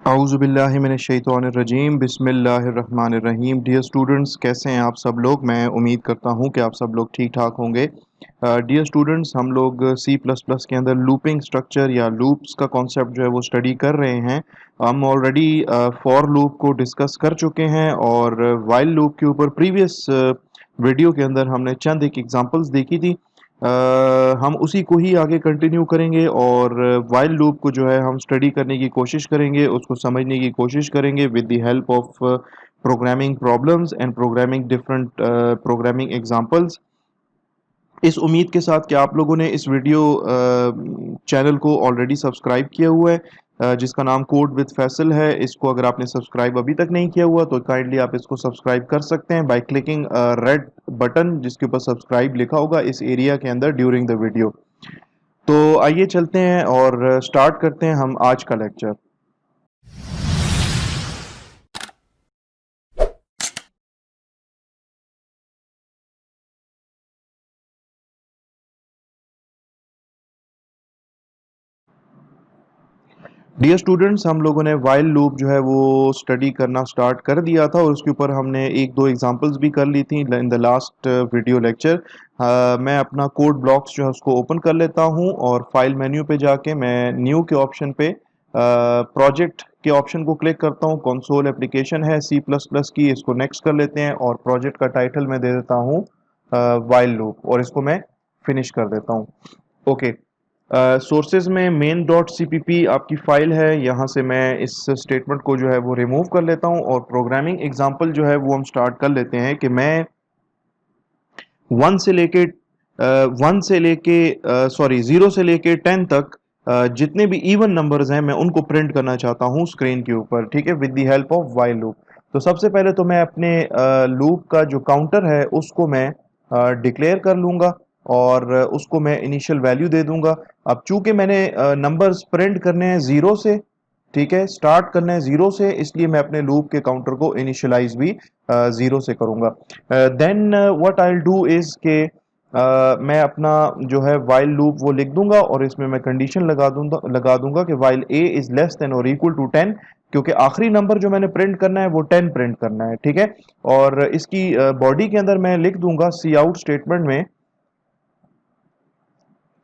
आऊज़ुबिल्लाहि मिनश्शैतानिर्रजीम बिस्मिल्लाहिर्रहमानिर्रहीम। Dear students, कैसे हैं आप सब लोग। मैं उम्मीद करता हूं कि आप सब लोग ठीक ठाक होंगे। डियर स्टूडेंट्स, हम लोग सी प्लस प्लस के अंदर लूपिंग स्ट्रक्चर या लूप्स का कॉन्सेप्ट जो है वो स्टडी कर रहे हैं। हम ऑलरेडी फॉर लूप को डिस्कस कर चुके हैं और वाइल लूप के ऊपर प्रीवियस वीडियो के अंदर हमने चंद एक एग्जांपल्स देखी थी। हम उसी को ही आगे कंटिन्यू करेंगे और वाइल लूप को जो है हम स्टडी करने की कोशिश करेंगे, उसको समझने की कोशिश करेंगे with the help of programming problems and programming different programming examples. इस उम्मीद के साथ कि आप लोगों ने इस वीडियो चैनल को ऑलरेडी सब्सक्राइब किया हुआ है, जिसका नाम कोड विद फैसल है। इसको अगर आपने सब्सक्राइब अभी तक नहीं किया हुआ तो काइंडली आप इसको सब्सक्राइब कर सकते हैं बाय क्लिकिंग रेड बटन जिसके ऊपर सब्सक्राइब लिखा होगा इस एरिया के अंदर ड्यूरिंग द वीडियो। तो आइए चलते हैं और स्टार्ट करते हैं हम आज का लेक्चर। डियर स्टूडेंट्स, हम लोगों ने वाइल लूप जो है वो स्टडी करना स्टार्ट कर दिया था और उसके ऊपर हमने एक दो एग्जांपल्स भी कर ली थी in the last video lecture. मैं अपना कोड ब्लॉक्स जो है उसको ओपन कर लेता हूं और फाइल मेन्यू पे जाके मैं न्यू के ऑप्शन पे प्रोजेक्ट के ऑप्शन को क्लिक करता हूं। कंसोल एप्लीकेशन है सी प्लस प्लस की, इसको नेक्स्ट कर लेते हैं और प्रोजेक्ट का टाइटल मैं दे देता हूं वाइल लूप और इसको मैं फिनिश कर देता हूं। ओके, सोर्सेज में मेन डॉट सीपीपी आपकी फाइल है, यहाँ से मैं इस स्टेटमेंट को जो है वो रिमूव कर लेता हूँ और प्रोग्रामिंग एग्जांपल जो है वो हम स्टार्ट कर लेते हैं कि मैं वन से लेके वन से लेके सॉरी 0 से लेके 10 तक जितने भी इवन नंबर्स हैं मैं उनको प्रिंट करना चाहता हूँ स्क्रीन के ऊपर, ठीक है, with the help of while loop. तो सबसे पहले तो मैं अपने लूप का जो काउंटर है उसको मैं डिक्लेयर कर लूंगा और उसको मैं इनिशियल वैल्यू दे दूंगा। अब चूंकि मैंने नंबर्स प्रिंट करने हैं 0 से, ठीक है, स्टार्ट करना है 0 से, इसलिए मैं अपने लूप के काउंटर को इनिशियलाइज भी 0 से करूंगा। Then what I will do is के मैं अपना जो है वाइल लूप वो लिख दूंगा और इसमें मैं कंडीशन लगा दूंगा कि while A is less than और इक्वल टू 10, क्योंकि आखिरी नंबर जो मैंने प्रिंट करना है वो 10 प्रिंट करना है, ठीक है। और इसकी बॉडी के अंदर मैं लिख दूंगा सी आउट स्टेटमेंट में,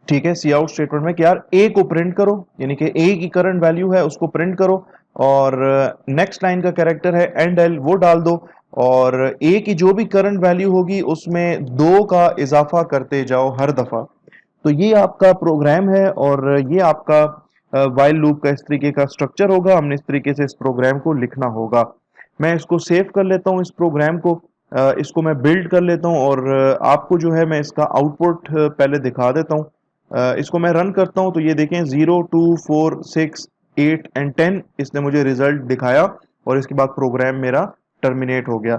ठीक है, सी आउट स्टेटमेंट में कि यार ए को प्रिंट करो, यानी कि ए की करंट वैल्यू है उसको प्रिंट करो और नेक्स्ट लाइन का कैरेक्टर है एंड एल, वो डाल दो और ए की जो भी करंट वैल्यू होगी उसमें 2 का इजाफा करते जाओ हर दफा। तो ये आपका प्रोग्राम है और ये आपका वाइल लूप का इस तरीके का स्ट्रक्चर होगा। हमने इस तरीके से इस प्रोग्राम को लिखना होगा। मैं इसको सेव कर लेता हूँ इस प्रोग्राम को, इसको मैं बिल्ड कर लेता हूँ और आपको जो है मैं इसका आउटपुट पहले दिखा देता हूँ। इसको मैं रन करता हूं तो ये देखें 0 2 4 6 8 एंड 10 इसने मुझे रिजल्ट दिखाया और इसके बाद प्रोग्राम मेरा टर्मिनेट हो गया।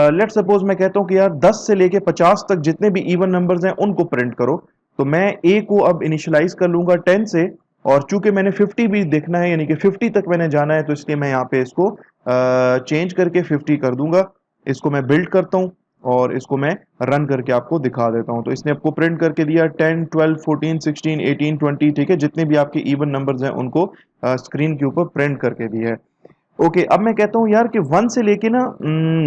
लेट सपोज मैं कहता हूं कि यार 10 से लेके 50 तक जितने भी इवन नंबर्स हैं उनको प्रिंट करो, तो मैं ए को अब इनिशियलाइज कर लूंगा 10 से और चूंकि मैंने 50 भी देखना है यानी कि 50 तक मैंने जाना है तो इसलिए मैं यहाँ पे इसको चेंज करके 50 कर दूंगा। इसको मैं बिल्ड करता हूँ और इसको मैं रन करके आपको दिखा देता हूं। तो इसने आपको प्रिंट करके दिया 10 12 14 16 18 20, ठीक है, जितने भी आपके इवन नंबर्स हैं उनको स्क्रीन के ऊपर प्रिंट करके दिया है। ओके, अब मैं कहता हूं यार कि 1 से लेके ना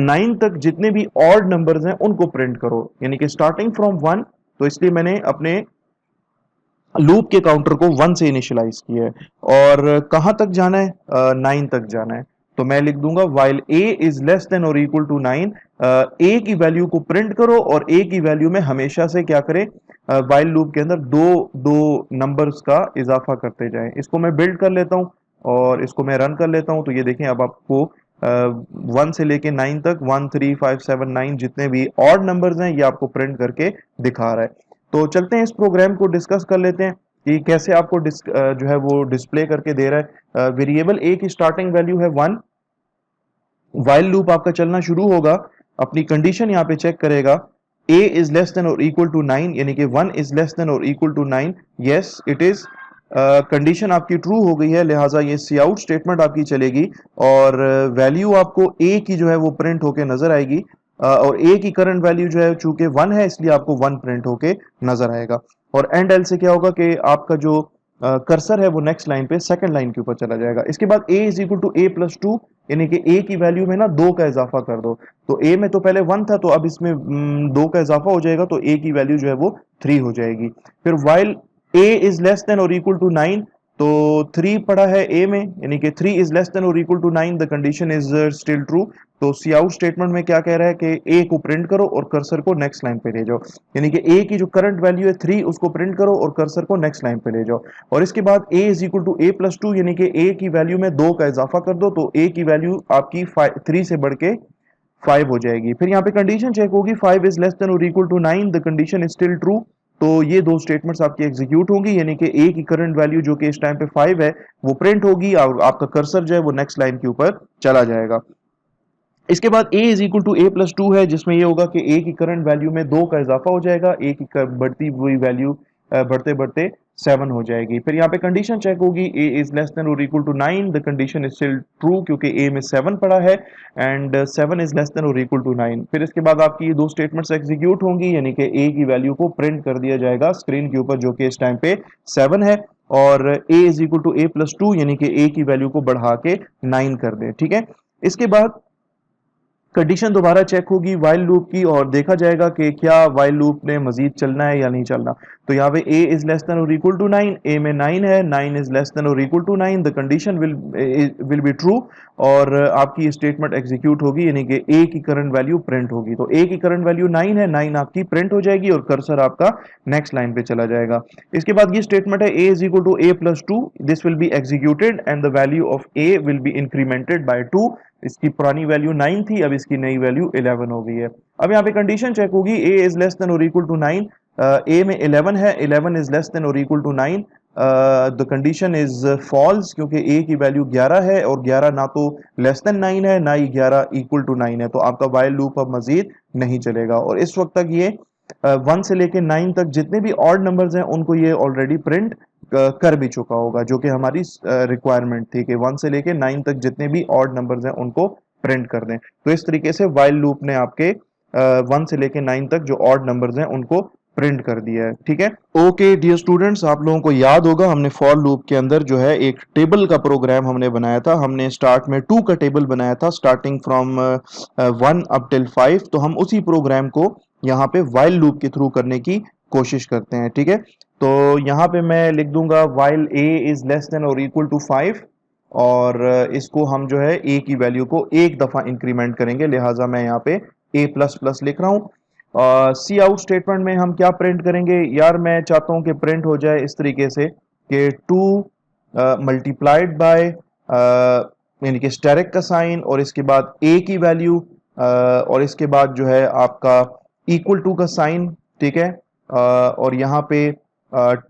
9 तक जितने भी ऑड नंबर्स हैं उनको प्रिंट करो, यानी कि स्टार्टिंग फ्रॉम 1। तो इसलिए मैंने अपने लूप के काउंटर को 1 से इनिशियलाइज किया है और कहां तक जाना है, 9 तक जाना है। तो मैं लिख दूंगा while A is less than और इक्वल टू 9, ए की वैल्यू को प्रिंट करो और ए की वैल्यू में हमेशा से क्या करें, वाइल लूप के अंदर दो दो नंबर्स का इजाफा करते जाएं। इसको मैं बिल्ड कर लेता हूं और इसको मैं रन कर लेता हूं। तो ये देखें अब आपको 1 से लेके 9 तक 1 3 5 7 9 जितने भी ऑड नंबर्स हैं ये आपको प्रिंट करके दिखा रहा है। तो चलते हैं इस प्रोग्राम को डिस्कस कर लेते हैं कि कैसे आपको जो है वो डिस्प्ले करके दे रहा है। वेरिएबल ए की स्टार्टिंग वैल्यू है 1। वाइल लूप आपका चलना शुरू होगा, अपनी कंडीशन यहाँ पे चेक करेगा, a इज लेस देन और इक्वल टू 9, यानी कि 1 इज लेस देन और equal to 9। Yes it is, condition आपकी ट्रू हो गई है, लिहाजा ये सी आउट स्टेटमेंट आपकी चलेगी और वैल्यू आपको a की जो है वो प्रिंट होके नजर आएगी। और a की करंट वैल्यू जो है चूंकि 1 है इसलिए आपको 1 प्रिंट होके नजर आएगा। और एंड एल से क्या होगा कि आपका जो कर्सर है वो नेक्स्ट लाइन पे सेकंड लाइन के ऊपर चला जाएगा। इसके बाद a is equal to A plus two, यानी कि a की वैल्यू में ना 2 का इजाफा कर दो। तो a में तो पहले 1 था, तो अब इसमें 2 का इजाफा हो जाएगा, तो a की वैल्यू जो है वो 3 हो जाएगी। फिर while a is less than और इक्वल टू 9, तो 3 पड़ा है a में, यानी कि 3 इज लेस देन और equal to 9, the condition is still true. तो सी आउट स्टेटमेंट में क्या कह रहा है कि a को प्रिंट करो और कर्सर को नेक्स्ट लाइन पे ले जाओ, यानी कि a की जो करंट वैल्यू है 3 उसको प्रिंट करो और कर्सर को नेक्स्ट लाइन पे ले जाओ। और इसके बाद a is equal to A plus two, यानी कि a की वैल्यू में 2 का इजाफा कर दो, तो a की वैल्यू आपकी 3 से बढ़ के 5 हो जाएगी। फिर यहाँ पे कंडीशन चेक होगी, 5 इज लेस देन और equal to 9, the condition is still true. तो ये दो स्टेटमेंट्स आपकी एग्जीक्यूट होंगी, यानी कि a की करंट वैल्यू जो कि इस टाइम पे 5 है वो प्रिंट होगी और आपका कर्सर जो है वो नेक्स्ट लाइन के ऊपर चला जाएगा। इसके बाद a is equal to A plus two है, जिसमें ये होगा कि a की करंट वैल्यू में 2 का इजाफा हो जाएगा, a की बढ़ती हुई वैल्यू बढ़ते बढ़ते 7 हो जाएगी। फिर यहाँ पे कंडीशन चेक होगी, a इज लेस देन और equal to 9, the condition is still true, क्योंकि a में 7 पड़ा है एंड 7 इज लेस देन और इक्वल टू 9। फिर इसके बाद आपकी ये दो स्टेटमेंट्स एग्जीक्यूट होंगी, यानी कि a की वैल्यू को प्रिंट कर दिया जाएगा स्क्रीन के ऊपर, जो कि इस टाइम पे 7 है, और a is equal to A plus two, यानी कि a की वैल्यू को बढ़ा के 9 कर दे। ठीक है, इसके बाद कंडीशन दोबारा चेक होगी वाइल लूप की और देखा जाएगा कि क्या वाइल लूप ने मजीद चलना है या नहीं चलना। तो यहाँ पे a इज लेस देन और इक्वल टू 9, a में 9 है, 9 इज लेस देन और equal to 9, the condition will be true, और आपकी स्टेटमेंट एग्जीक्यूट होगी, यानी कि a की करंट वैल्यू प्रिंट होगी। तो a की करंट वैल्यू 9 है, 9 आपकी प्रिंट हो जाएगी और कर्सर आपका नेक्स्ट लाइन पे चला जाएगा। इसके बाद ये स्टेटमेंट है a is equal to A plus two, this will be executed and the value of a will be incremented by 2। इसकी पुरानी वैल्यू 9 थी, अब इसकी नई वैल्यू 11 हो गई है। अब यहाँ पे कंडीशन चेक होगी, a इज लेस देन और इक्वल टू 9, a में 11 है, 11 इज लेस देन और equal to 9, the condition is false, क्योंकि a की वैल्यू 11 है और 11 ना तो लेस देन 9 है ना ही 11 इक्वल टू 9 है, तो आपका वाइल लूप अब मजीद नहीं चलेगा। और इस वक्त तक ये 1 से लेके 9 तक जितने भी ऑड नंबर्स हैं उनको ये ऑलरेडी प्रिंट कर भी चुका होगा, जो कि हमारी रिक्वायरमेंट थी कि 1 से लेके 9 तक जितने भी ऑड नंबर्स हैं उनको प्रिंट कर दें। तो इस तरीके से वाइल लूप ने आपके 1 से लेके 9 तक जो ऑड नंबर्स हैं उनको प्रिंट कर दिया है। ठीक है, ओके डियर स्टूडेंट्स, आप लोगों को याद होगा हमने फॉर लूप के अंदर जो है एक टेबल का प्रोग्राम हमने बनाया था। हमने स्टार्ट में 2 का टेबल बनाया था, स्टार्टिंग फ्रॉम 1 अप टिल 5। तो हम उसी प्रोग्राम को यहाँ पे वाइल लूप के थ्रू करने की कोशिश करते हैं। ठीक है, तो यहाँ पे मैं लिख दूंगा while a is less than और इक्वल टू 5, और इसको हम जो है a की वैल्यू को एक दफा इंक्रीमेंट करेंगे, लिहाजा मैं यहाँ पे a प्लस प्लस लिख रहा हूँ। सी आउट स्टेटमेंट में हम क्या प्रिंट करेंगे यार, मैं चाहता हूँ कि प्रिंट हो जाए इस तरीके से कि 2 मल्टीप्लाइड बाय, यानी कि स्टेरिक का साइन और इसके बाद a की वैल्यू और इसके बाद जो है आपका इक्वल टू का साइन। ठीक है, और यहाँ पे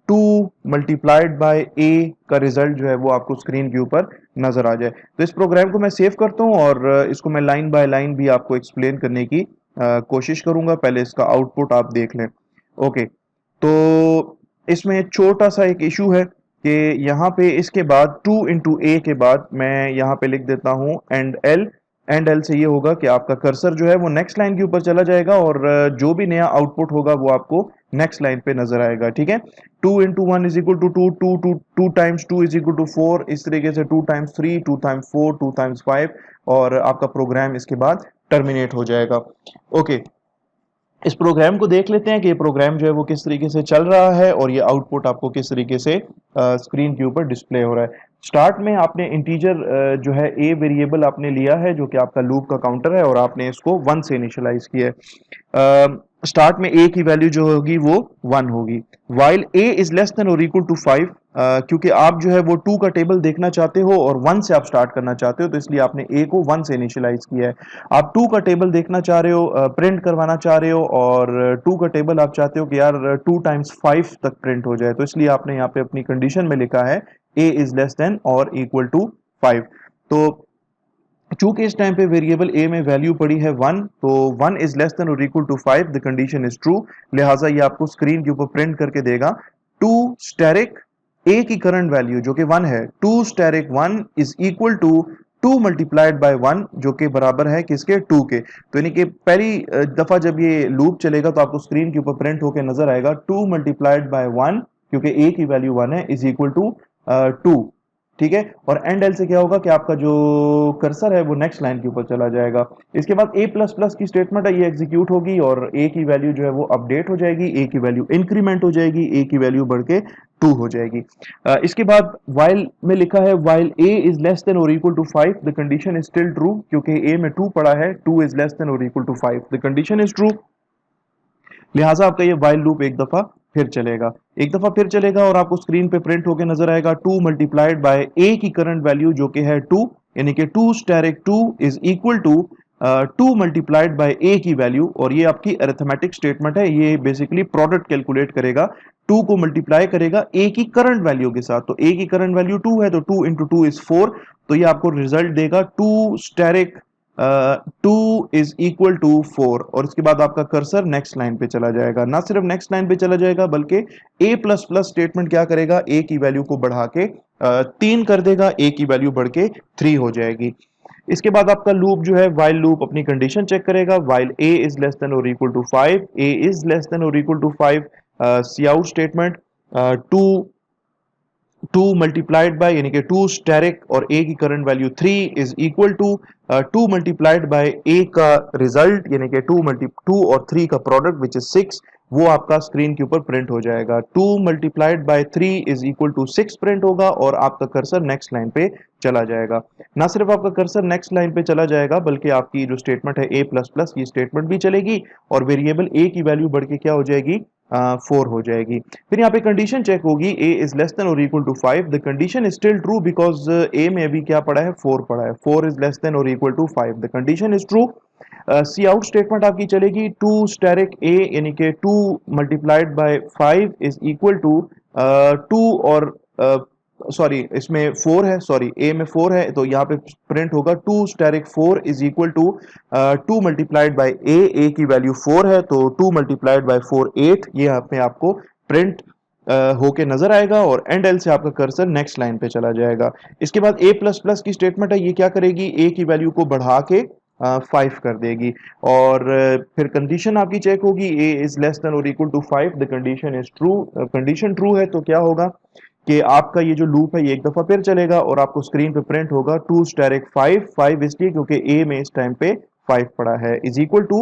2 मल्टीप्लाइड बाय a का रिजल्ट जो है वो आपको स्क्रीन के ऊपर नजर आ जाए। तो इस प्रोग्राम को मैं सेव करता हूँ और इसको मैं लाइन बाय लाइन भी आपको एक्सप्लेन करने की कोशिश करूंगा। पहले इसका आउटपुट आप देख लें। ओके, तो इसमें छोटा सा एक इशू है कि यहाँ पे इसके बाद 2 इंटू ए के बाद मैं यहाँ पे लिख देता हूँ एंड एल। एंड एल से ये होगा कि आपका कर्सर जो है वो नेक्स्ट लाइन के ऊपर चला जाएगा और जो भी नया आउटपुट होगा वो आपको नेक्स्ट लाइन पे नजर आएगा। ठीक है, 2 into 1 is equal to 2, 2 times 2 is equal to 4, इस तरीके से 2 टाइम्स 3, 2 टाइम्स 4, 2 टाइम्स 5, और आपका प्रोग्राम इसके बाद टर्मिनेट हो जाएगा। ओके, इस प्रोग्राम को देख लेते हैं कि ये प्रोग्राम जो है वो किस तरीके से चल रहा है और ये आउटपुट आपको किस तरीके से स्क्रीन के ऊपर डिस्प्ले हो रहा है। स्टार्ट में आपने इंटीजर जो है a वेरिएबल आपने लिया है जो कि आपका लूप का काउंटर है और आपने इसको 1 से इनिशियलाइज किया है। स्टार्ट में a की वैल्यू जो होगी वो 1 होगी। While a is less than और इक्वल टू 5, क्योंकि आप जो है वो 2 का टेबल देखना चाहते हो और 1 से आप स्टार्ट करना चाहते हो, तो इसलिए आपने a को 1 से इनिशियलाइज किया है। आप 2 का टेबल देखना चाह रहे हो, प्रिंट करवाना चाह रहे हो, और 2 का टेबल आप चाहते हो कि यार 2 टाइम्स 5 तक प्रिंट हो जाए, तो इसलिए आपने यहाँ पे अपनी कंडीशन में लिखा है a इज लेस देन और इक्वल टू 5। तो चूंकि इस टाइम पे वेरिएबल a में वैल्यू पड़ी है 1, तो 1 इज लेस देन और equal to 5, the condition is true, लिहाजा ये आपको स्क्रीन के ऊपर प्रिंट करके देगा 2 स्टेरिक a की करंट वैल्यू जो कि 1 है, 2 asterisk 1 is equal to 2 multiplied by 1 जो कि बराबर है किसके, 2 के। तो यानी कि पहली दफा जब ये लूप चलेगा तो आपको स्क्रीन के ऊपर प्रिंट होकर नजर आएगा 2 मल्टीप्लाइड बाय 1 क्योंकि ए की वैल्यू 1 है, इज इक्वल टू 2। ठीक है, और एंड एल से क्या होगा कि आपका जो कर्सर है वो नेक्स्ट लाइन के ऊपर चला जाएगा। इसके बाद ए प्लस प्लस की स्टेटमेंट है, ये एग्जीक्यूट होगी और ए की वैल्यू जो है वो अपडेट हो जाएगी, ए की वैल्यू इंक्रीमेंट हो जाएगी, ए की वैल्यू बढ़ के 2 हो जाएगी। इसके बाद वाइल में लिखा है while A is less than और equal to 5 the condition is still true, क्योंकि ए में 2 पड़ा है, 2 इज लेस देन और equal to 5 the condition is true. लिहाजा आपका ये वाइल लूप एक दफा फिर चलेगा, एक दफा फिर चलेगा और आपको स्क्रीन पे प्रिंट होकर नजर आएगा 2 मल्टीप्लाइड बाय ए की करंट वैल्यू जो कि है 2, यानी कि 2 asterisk 2 is equal to 2 multiplied by A की वैल्यू। और ये आपकी अरिथमेटिक स्टेटमेंट है, ये बेसिकली प्रोडक्ट कैलकुलेट करेगा, 2 को मल्टीप्लाई करेगा ए की करंट वैल्यू के साथ। तो ए की करंट वैल्यू 2 है, तो 2 इंटू 2 इज 4, तो ये आपको रिजल्ट देगा 2 स्टेरिक 2 इज इक्वल टू 4। और इसके बाद आपका कर्सर नेक्स्ट लाइन पे चला जाएगा, ना सिर्फ नेक्स्ट लाइन पे चला जाएगा बल्कि ए प्लस प्लस स्टेटमेंट क्या करेगा, ए की वैल्यू को बढ़ा के 3 कर देगा, ए की वैल्यू बढ़ के 3 हो जाएगी। इसके बाद आपका लूप जो है वाइल लूप अपनी कंडीशन चेक करेगा, while A is less than और equal to 5, A is less than और equal to 5, C out statement 2 2 multiplied by यानी कि 2 स्टेरिक और ए की current value 3 is equal to 2 multiplied by A का result यानी कि 2 और 3 का प्रोडक्ट विच इज 6, वो आपका स्क्रीन के ऊपर प्रिंट हो जाएगा। 2 multiplied by 3 is equal to 6 print होगा और आपका कर्सर नेक्स्ट लाइन पे चला जाएगा। ना सिर्फ आपका कर्सर नेक्स्ट लाइन पे चला जाएगा बल्कि आपकी जो स्टेटमेंट है ए प्लस प्लस ये स्टेटमेंट भी चलेगी और वेरिएबल ए की वैल्यू बढ़ के क्या हो जाएगी, 4 हो जाएगी। फिर यहाँ पे कंडीशन चेक होगी, ए इज लेस देन और equal to 5 the condition is still true because A में अभी क्या पड़ा है, 4 पड़ा है, 4 इज लेस देन और equal to 5 the condition is true. C out statement आपकी चलेगी 2 स्टेरिक ए यानी कि 2 multiplied by 5 is equal to 2 और सॉरी इसमें 4 है, सॉरी ए में 4 है तो यहाँ पे प्रिंट होगा 2 asterisk 4 is equal to 2 multiplied by A की वैल्यू 4 है तो 2 मल्टीप्लाइड बाय 4 8, ये यहाँ पे आपको प्रिंट होके नजर आएगा और एंड एल से आपका कर्सर नेक्स्ट लाइन पे चला जाएगा। इसके बाद ए प्लस प्लस की स्टेटमेंट है, ये क्या करेगी, ए की वैल्यू को बढ़ा के 5 कर देगी और फिर कंडीशन आपकी चेक होगी, ए इज लेस देन और equal to 5 the condition is true. Condition true है तो क्या होगा कि आपका ये जो लूप है ये एक दफा फिर चलेगा और आपको स्क्रीन पे प्रिंट होगा 2 स्टेरिक 5 इसलिए क्योंकि ए में इस टाइम पे 5 पड़ा है, is equal to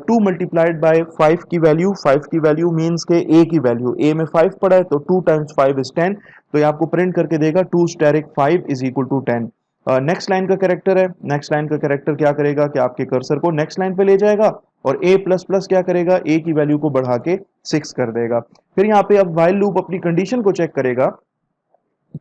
2 multiplied by 5 की वैल्यू मींस के ए की वैल्यू, ए में 5 पड़ा है तो 2 टाइम्स 5 इज 10, तो ये आपको प्रिंट करके देगा 2 asterisk 5 is equal to 10। Next line का कैरेक्टर है, नेक्स्ट लाइन का कैरेक्टर क्या करेगा कि आपके कर्सर को नेक्स्ट लाइन पे ले जाएगा और ए प्लस प्लस क्या करेगा, ए की वैल्यू को बढ़ा के 6 कर देगा। फिर यहाँ पे अब वाइल लूप अपनी कंडीशन को चेक करेगा,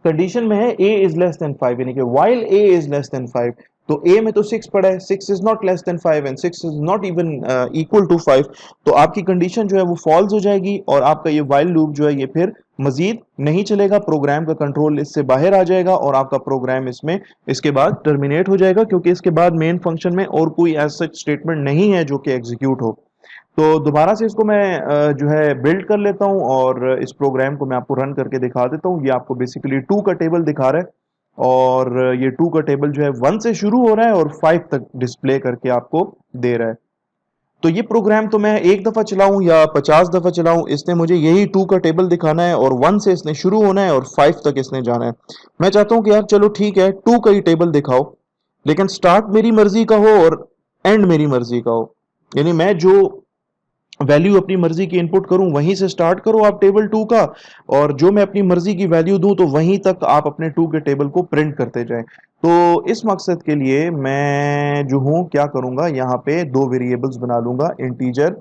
कंडीशन में है a इज लेस देन 5 यानी कि while a is less than 5, तो a में तो 6 पड़ा है, 6 is not less than 5 and 6 is not even equal to 5, तो आपकी कंडीशन जो है वो फॉल्स हो जाएगी और आपका ये while लूप जो है ये फिर मजीद नहीं चलेगा, प्रोग्राम का कंट्रोल इससे बाहर आ जाएगा और आपका प्रोग्राम इसमें इसके बाद टर्मिनेट हो जाएगा क्योंकि इसके बाद मेन फंक्शन में और कोई एज सच स्टेटमेंट नहीं है जो कि एग्जीक्यूट हो। तो दोबारा से इसको मैं जो है बिल्ड कर लेता हूँ और इस प्रोग्राम को मैं आपको रन करके दिखा देता हूँ। ये आपको बेसिकली 2 का टेबल दिखा रहा है और ये 2 का टेबल जो है 1 से शुरू हो रहा है और 5 तक डिस्प्ले करके आपको दे रहा है। तो ये प्रोग्राम तो मैं एक दफा चलाऊं या 50 दफा चलाऊं, इसने मुझे यही 2 का टेबल दिखाना है और 1 से इसने शुरू होना है और 5 तक इसने जाना है। मैं चाहता हूं कि यार चलो ठीक है 2 का ही टेबल दिखाओ, लेकिन स्टार्ट मेरी मर्जी का हो और एंड मेरी मर्जी का हो, यानी मैं जो वैल्यू अपनी मर्जी की इनपुट करूं वहीं से स्टार्ट करो आप टेबल 2 का, और जो मैं अपनी मर्जी की वैल्यू दूं तो वहीं तक आप अपने 2 के टेबल को प्रिंट करते जाएं। तो इस मकसद के लिए मैं जो हूं क्या करूंगा, यहां पे 2 वेरिएबल्स बना लूंगा, इंटीजर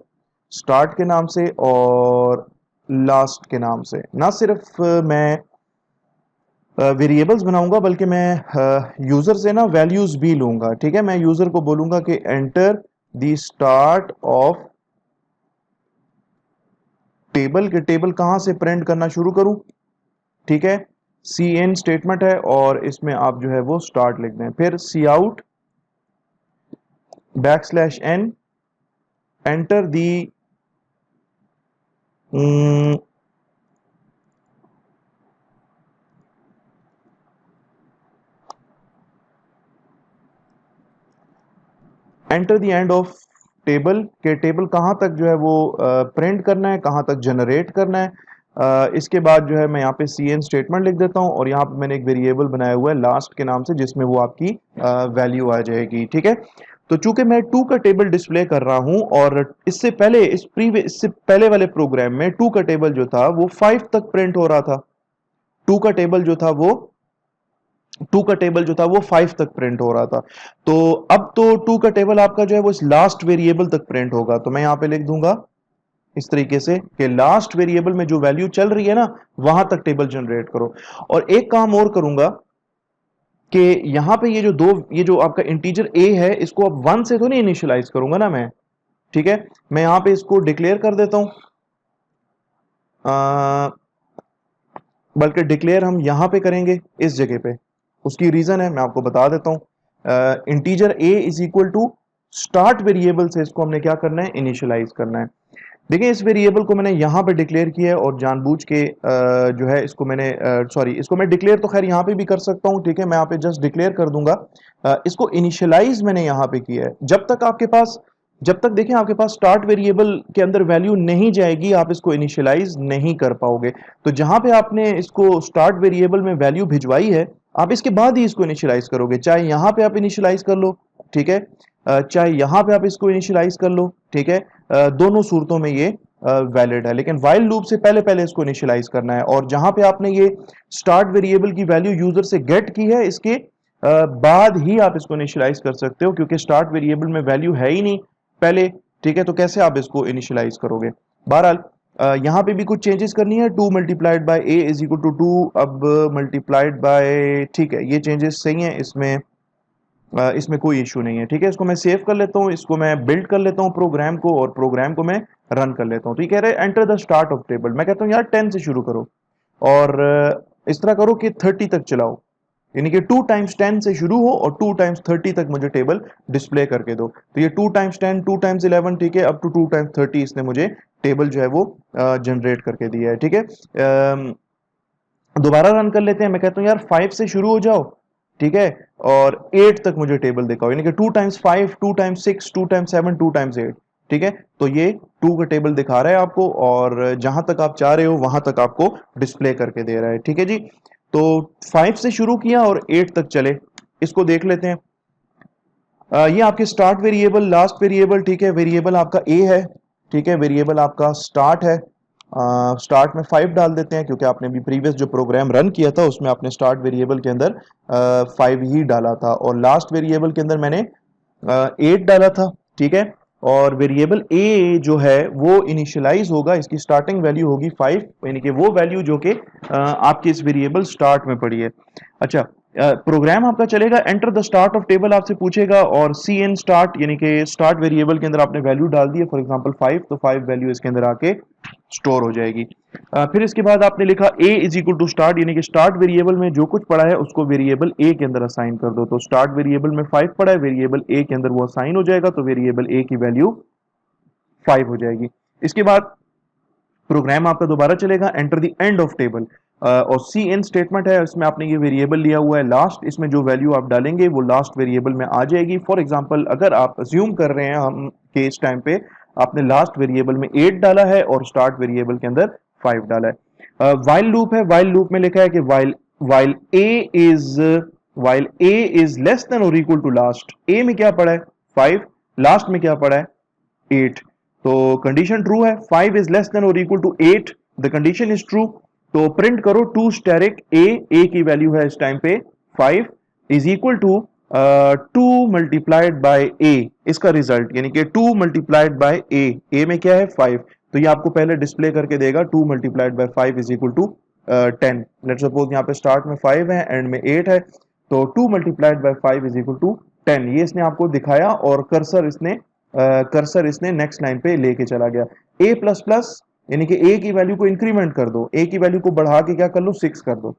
स्टार्ट के नाम से और लास्ट के नाम से। ना सिर्फ मैं वेरिएबल्स बनाऊंगा बल्कि मैं यूजर से ना वैल्यूज भी लूंगा। ठीक है, मैं यूजर को बोलूंगा कि enter the start of table के, टेबल कहां से प्रिंट करना शुरू करूं। ठीक है, सी इन स्टेटमेंट है और इसमें आप जो है वो स्टार्ट लिख दें, फिर C out backslash N, enter दी एंटर दी एंड ऑफ टेबल के, टेबल कहां तक जो है वो प्रिंट करना है, कहां तक जनरेट करना है। इसके बाद जो है मैं यहाँ पे सी एन स्टेटमेंट लिख देता हूँ और यहाँ पे मैंने एक वेरिएबल बनाया हुआ है लास्ट के नाम से, जिसमें वो आपकी वैल्यू आ जाएगी। ठीक है, तो चूंकि मैं 2 का टेबल डिस्प्ले कर रहा हूं और इससे पहले वाले प्रोग्राम में 2 का टेबल जो था वो 5 तक प्रिंट हो रहा था। 2 का टेबल जो था वो 5 तक प्रिंट हो रहा था। तो अब तो 2 का टेबल आपका जो है वो इस लास्ट वेरिएबल तक प्रिंट होगा। तो मैं यहां पे लिख दूंगा इस तरीके से कि लास्ट वेरिएबल में जो वैल्यू चल रही है ना, वहां तक टेबल जनरेट करो। और एक काम और करूंगा कि यहां पे ये जो आपका इंटीजर a है, इसको अब 1 से तो नहीं इनिशियलाइज करूंगा ना मैं। ठीक है, मैं यहां पे इसको डिक्लेयर कर देता हूं, बल्कि डिक्लेयर हम यहां पे करेंगे इस जगह पे। उसकी रीजन है, मैं आपको बता देता हूं। Integer a is equal to start variable से इसको हमने क्या करना है, इनिशियलाइज करना है। देखिए इस वेरिएबल को मैंने यहाँ पे डिक्लेयर किया है और जानबूझ के जो है इसको मैंने इसको मैं डिक्लेयर तो खैर यहाँ पे भी कर सकता हूँ। ठीक है, मैं यहाँ पे जस्ट डिक्लेयर कर दूंगा। इसको इनिशियलाइज मैंने यहाँ पे किया है। जब तक देखें आपके पास स्टार्ट वेरिएबल के अंदर वैल्यू नहीं जाएगी, आप इसको इनिशियलाइज नहीं कर पाओगे। तो जहां पे आपने इसको स्टार्ट वेरिएबल में वैल्यू भिजवाई है, आप इसके बाद ही इसको इनिशियलाइज करोगे। चाहे यहाँ पे आप इनिशियलाइज कर लो, ठीक है, चाहे यहां पे आप इसको इनिशियलाइज कर लो। ठीक है, दोनों सूरतों में ये वैलिड है, लेकिन वाइल लूप से पहले पहले इसको इनिशियलाइज करना है। और जहां पे आपने ये स्टार्ट वेरिएबल की वैल्यू यूजर से गेट की है, इसके बाद ही आप इसको इनिशियलाइज कर सकते हो, क्योंकि स्टार्ट वेरिएबल में वैल्यू है ही नहीं पहले। ठीक है, तो कैसे आप इसको इनिशियलाइज करोगे। बहरहाल यहाँ पे भी कुछ चेंजेस करनी है। 2 multiplied by a is equal to 2 अब मल्टीप्लाइड बाय, ठीक है, ये चेंजेस सही है, इसमें कोई इशू नहीं है। ठीक है, इसको मैं सेव कर लेता हूँ, इसको मैं बिल्ड कर लेता हूँ प्रोग्राम को, और प्रोग्राम को मैं रन कर लेता हूँ। तो ये कह रहे हैं enter the start of table. मैं कहता हूँ यार 10 से शुरू करो और इस तरह करो कि 30 तक चलाओ, यानी कि 2 टाइम्स 10 से शुरू हो और 2 टाइम्स 30 तक मुझे टेबल डिस्प्ले करके दो। तो ये 2 टाइम्स 10, 2 टाइम्स 11, ठीक है, अप टू 2 टाइम्स 30 इसने मुझे टेबल जो है वो जनरेट करके दिया है। ठीक है, दोबारा रन कर लेते हैं। मैं कहता हूँ यार 5 से शुरू हो जाओ, ठीक है, और 8 तक मुझे टेबल दिखाओ, यानी कि 2 टाइम्स 5, 2 टाइम्स 6, 2 टाइम्स 7, 2 टाइम्स 8। ठीक है, तो ये 2 का टेबल दिखा रहा है आपको, और जहां तक आप चाह रहे हो वहां तक आपको डिस्प्ले करके दे रहा है। ठीक है जी, तो 5 से शुरू किया और 8 तक चले, इसको देख लेते हैं। ये आपके स्टार्ट वेरिएबल, लास्ट वेरिएबल, ठीक है, वेरिएबल आपका ए है। ठीक है, वेरिएबल आपका स्टार्ट है। स्टार्ट में 5 डाल देते हैं, क्योंकि आपने भी प्रीवियस जो प्रोग्राम रन किया था उसमें आपने स्टार्ट वेरिएबल के अंदर 5 ही डाला था, और लास्ट वेरिएबल के अंदर मैंने 8 डाला था। ठीक है, और वेरिएबल ए जो है वो इनिशियलाइज होगा, इसकी स्टार्टिंग वैल्यू होगी 5, यानी कि वो वैल्यू जो कि आपके इस वेरिएबल स्टार्ट में पड़ी है। अच्छा, प्रोग्राम आपका चलेगा, enter the start of table आपसे पूछेगा, और सी एन स्टार्ट, यानी कि स्टार्ट वेरिएबल के अंदर आपने वैल्यू डाल दी है, फॉर एग्जांपल 5, तो 5 वैल्यू इसके अंदर आके स्टोर हो जाएगी। फिर इसके बाद आपने लिखा a is equal to start, यानी कि स्टार्ट वेरिएबल में जो कुछ पड़ा है उसको वेरिएबल a के अंदर असाइन कर दो। तो स्टार्ट वेरिएबल में 5 पड़ा है, वेरिएबल a के अंदर वो असाइन हो जाएगा, तो वेरिएबल a की वैल्यू 5 हो जाएगी। इसके बाद प्रोग्राम आपका दोबारा चलेगा, enter the end of table, और सी एन स्टेटमेंट है, इसमें आपने ये वेरिएबल लिया हुआ है लास्ट, इसमें जो वैल्यू आप डालेंगे वो लास्ट वेरिएबल में आ जाएगी। फॉर एग्जांपल अगर आप अज्यूम कर रहे हैं हम कि इस टाइम पे आपने लास्ट वेरिएबल में 8 डाला है और स्टार्ट वेरिएबल के अंदर 5 डाला है। वाइल लूप है, वाइल लूप में लिखा है कि while A is less than और इक्वल टू लास्ट। ए में क्या पड़ा है 5, लास्ट में क्या पड़ा है 8, तो कंडीशन ट्रू है। 5 इज लेस देन और equal to 8, the condition is true. तो प्रिंट करो 2 स्टैरिक ए की वैल्यू है इस टाइम पे 5 is equal to 2 multiplied by A, इसका रिजल्ट, यानी कि 2 मल्टीप्लाइड बाय ए में क्या है 5, तो ये आपको पहले डिस्प्ले करके देगा 2 multiplied by 5 is equal to 10। Let suppose यहाँ पे स्टार्ट में 5 है, एंड में 8 है, तो 2 multiplied by 5 is equal to 10, ये इसने आपको दिखाया, और कर्सर इसने नेक्स्ट लाइन पे लेके चला गया। a प्लस प्लस, यानी कि a की वैल्यू को इंक्रीमेंट कर दो, a की वैल्यू को बढ़ा के क्या कर लो 6 कर दो।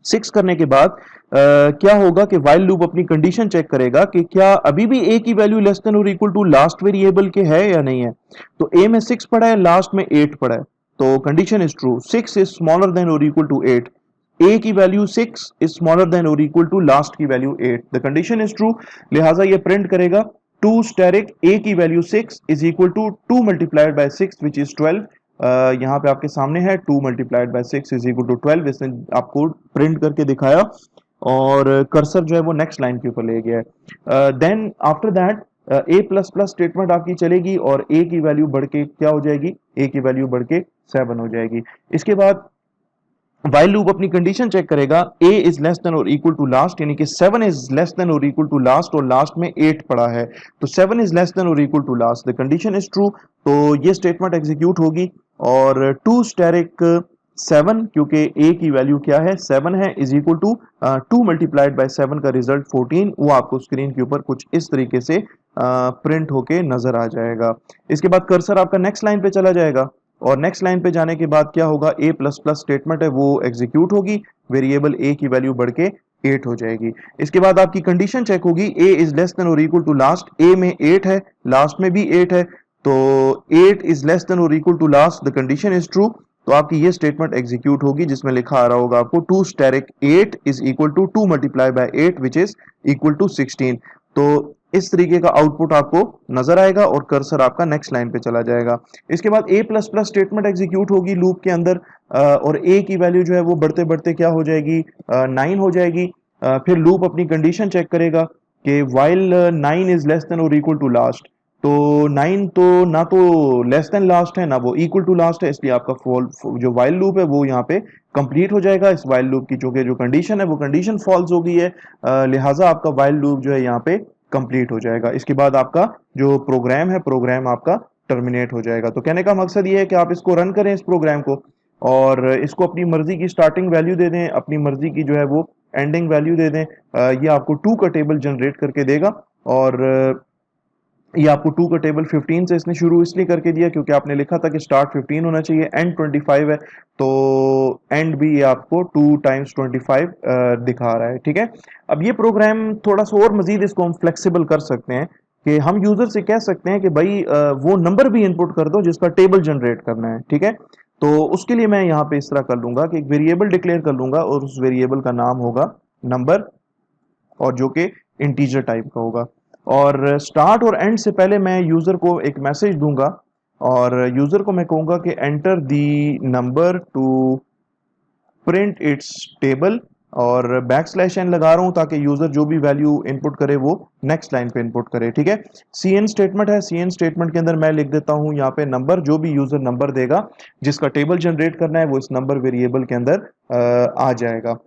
6 करने के बाद क्या होगा कि व्हाइल लूप अपनी कंडीशन चेक करेगा कि क्या अभी भी a की वैल्यू लेस देन और इक्वल टू लास्ट वेरिएबल के है या नहीं है। तो a में 6 पड़ा है, लास्ट में 8 पड़ा है, तो condition is true, 6 is smaller than और इक्वल टू 8, a की वैल्यू 6 इज स्मॉलर देन और इक्वल टू लास्ट की value 8, the condition is true. लिहाजा ये प्रिंट करेगा 2 स्टैरिक a की value 6 is equal to 2 multiplied by 6 which is 12, यहाँ पे आपके सामने है 2 multiplied by 6 is equal to 12, इसने आपको प्रिंट करके दिखाया और कर्सर जो है वो नेक्स्ट लाइन के ऊपर ले गया है। Then after that A plus plus statement आपकी चलेगी और ए की वैल्यू बढ़ के क्या हो जाएगी, ए की वैल्यू बढ़ के 7 हो जाएगी। इसके बाद वाइल लूप अपनी कंडीशन चेक करेगा, a इज लेस देन और इक्वल टू लास्ट, यानी कि 7 इज लेस देन और इक्वल टू लास्ट और लास्ट में 8 पड़ा है, तो 7 इज लेस देन और equal to last, the condition is true, तो ये स्टेटमेंट एग्जीक्यूट होगी और 2 स्टेरिक 7, क्योंकि a की वैल्यू क्या है 7 है, is equal to 2 multiplied by 7 का रिजल्ट 14, वो आपको स्क्रीन के ऊपर कुछ इस तरीके से प्रिंट होके नजर आ जाएगा। इसके बाद कर्सर आपका नेक्स्ट लाइन पे चला जाएगा और नेक्स्ट लाइन पे जाने के बाद क्या होगा, a प्लस प्लस स्टेटमेंट है वो एग्जीक्यूट होगी, वेरिएबल a की वैल्यू बढ़ के 8 हो जाएगी। इसके बाद आपकी कंडीशन चेक होगी, a इज लेस देन और इक्वल टू लास्ट, a में 8 है, लास्ट में भी 8 है, तो 8 इज लेस देन और equal to last, the condition is true, तो आपकी ये स्टेटमेंट एग्जीक्यूट होगी जिसमें लिखा आ रहा होगा आपको 2 asterisk 8 is equal to 2 multiply by 8 which is equal to 16। तो इस तरीके का आउटपुट आपको नजर आएगा और कर्सर आपका नेक्स्ट लाइन पे चला जाएगा। इसके बाद a plus plus statement execute होगी लूप के अंदर और a की वैल्यू जो है वो बढ़ते बढ़ते क्या हो जाएगी, 9 हो जाएगी। फिर लूप अपनी कंडीशन चेक करेगा कि वाइल 9 इज लेस देन और इक्वल टू लास्ट, तो 9 तो ना तो लेस देन लास्ट है ना वो इक्वल टू लास्ट है, इसलिए आपका जो वाइल लूप है वो यहाँ पे कंप्लीट हो जाएगा। इस वाइल लूप की चूंकि जो कंडीशन है वो कंडीशन फॉल्स हो गई है, लिहाजा आपका वाइल लूप जो है यहाँ पे कंप्लीट हो जाएगा। इसके बाद आपका जो प्रोग्राम है प्रोग्राम आपका टर्मिनेट हो जाएगा। तो कहने का मकसद ये है कि आप इसको रन करें इस प्रोग्राम को और इसको अपनी मर्जी की स्टार्टिंग वैल्यू दे दें, अपनी मर्जी की जो है वो एंडिंग वैल्यू दे दें। ये आपको 2 का टेबल जनरेट करके देगा और ये आपको 2 का टेबल 15 से इसने शुरू इसलिए करके दिया क्योंकि आपने लिखा था कि स्टार्ट 15 होना चाहिए, एंड 25 है, तो एंड भी ये आपको 2 टाइम्स 25 दिखा रहा है। ठीक है, अब ये प्रोग्राम थोड़ा सा और मजीद इसको हम फ्लेक्सिबल कर सकते हैं कि हम यूजर से कह सकते हैं कि भाई वो नंबर भी इनपुट कर दो जिसका टेबल जनरेट करना है। ठीक है, तो उसके लिए मैं यहाँ पे इस तरह कर लूंगा कि एक वेरिएबल डिक्लेयर कर लूंगा और उस वेरिएबल का नाम होगा नंबर और जो कि इंटीजर टाइप का होगा, और स्टार्ट और एंड से पहले मैं यूजर को एक मैसेज दूंगा और यूजर को मैं कहूंगा कि enter the number two print it's table, और बैकस्लैश n लगा रहा हूं ताकि यूजर जो भी वैल्यू इनपुट करे वो नेक्स्ट लाइन पे इनपुट करे। ठीक है, cn स्टेटमेंट है, cn स्टेटमेंट के अंदर मैं लिख देता हूं यहाँ पे नंबर, जो भी यूजर नंबर देगा जिसका टेबल जनरेट करना है वो इस नंबर वेरिएबल के अंदर आ जाएगा।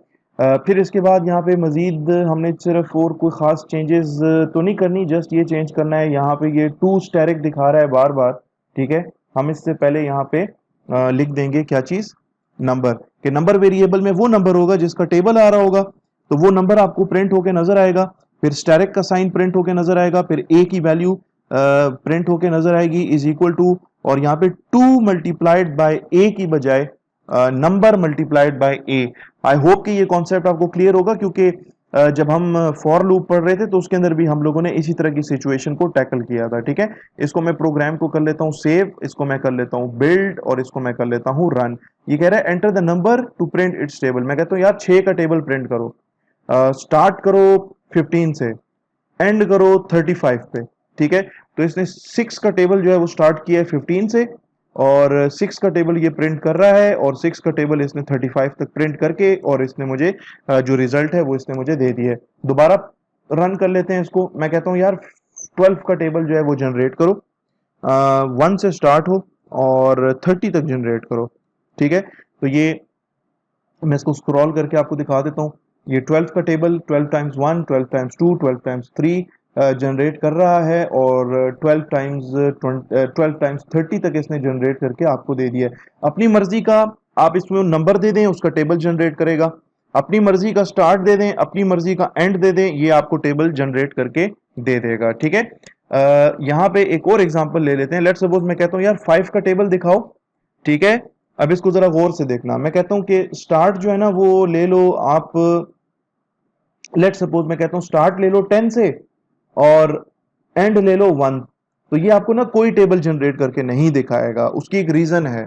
फिर इसके बाद यहाँ पे मजीद हमने सिर्फ और कोई ख़ास चेंजेस तो नहीं करनी, जस्ट ये चेंज करना है, यहाँ पे ये 2 स्टेरिक दिखा रहा है बार बार। ठीक है, हम इससे पहले यहाँ पे लिख देंगे क्या चीज़, नंबर, कि नंबर वेरिएबल में वो नंबर होगा जिसका टेबल आ रहा होगा, तो वो नंबर आपको प्रिंट होके नजर आएगा। फिर स्टेरिक का साइन प्रिंट होके नजर आएगा, फिर ए की वैल्यू प्रिंट होके नजर आएगी इज इक्वल टू, और यहाँ पे 2 मल्टीप्लाइड बाय ए की बजाय number multiplied by A. I hope कि ये कॉन्सेप्ट आपको क्लियर होगा क्योंकि जब हम फॉर लूप पढ़ रहे थे तो उसके अंदर भी हम लोगों ने इसी तरह की सिचुएशन को टैकल किया था। ठीक है, इसको मैं प्रोग्राम को कर लेता हूँ सेव, इसको मैं कर लेता हूँ बिल्ड और इसको मैं कर लेता हूँ रन। ये कह रहा है enter the number two print it's table, मैं कहता हूँ यार 6 का टेबल प्रिंट करो, स्टार्ट करो 15 से, एंड करो 35 पे। ठीक है, तो इसने 6 का टेबल जो है वो स्टार्ट किया है 15 से और 6 का टेबल ये प्रिंट कर रहा है और 6 का टेबल इसने 35 तक प्रिंट करके और इसने मुझे जो रिजल्ट है वो इसने मुझे दे दिया है। दोबारा रन कर लेते हैं इसको, मैं कहता हूँ यार 12 का टेबल जो है वो जनरेट करो, 1 से स्टार्ट हो और 30 तक जनरेट करो। ठीक है, तो ये मैं इसको स्क्रॉल करके आपको दिखा देता हूँ, ये 12 का table 12 times 1, 12 times 2, 12 times 3 generate कर रहा है और 12 टाइम्स 30 तक इसने जनरेट करके आपको दे दिया है। अपनी मर्जी का आप इसमें नंबर दे दें, उसका टेबल जनरेट करेगा, अपनी मर्जी का स्टार्ट दे दें, अपनी मर्जी का एंड दे दें, ये आपको टेबल जनरेट करके दे देगा। ठीक है, यहाँ पे एक और एग्जांपल ले लेते हैं। लेट्स सपोज मैं कहता हूँ यार 5 का टेबल दिखाओ। ठीक है, अब इसको जरा गौर से देखना, मैं कहता हूँ कि स्टार्ट जो है ना वो ले लो आप, लेट्स सपोज मैं कहता हूँ स्टार्ट ले लो 10 से और एंड ले लो 1, तो ये आपको ना कोई टेबल जनरेट करके नहीं दिखाएगा। उसकी एक रीजन है,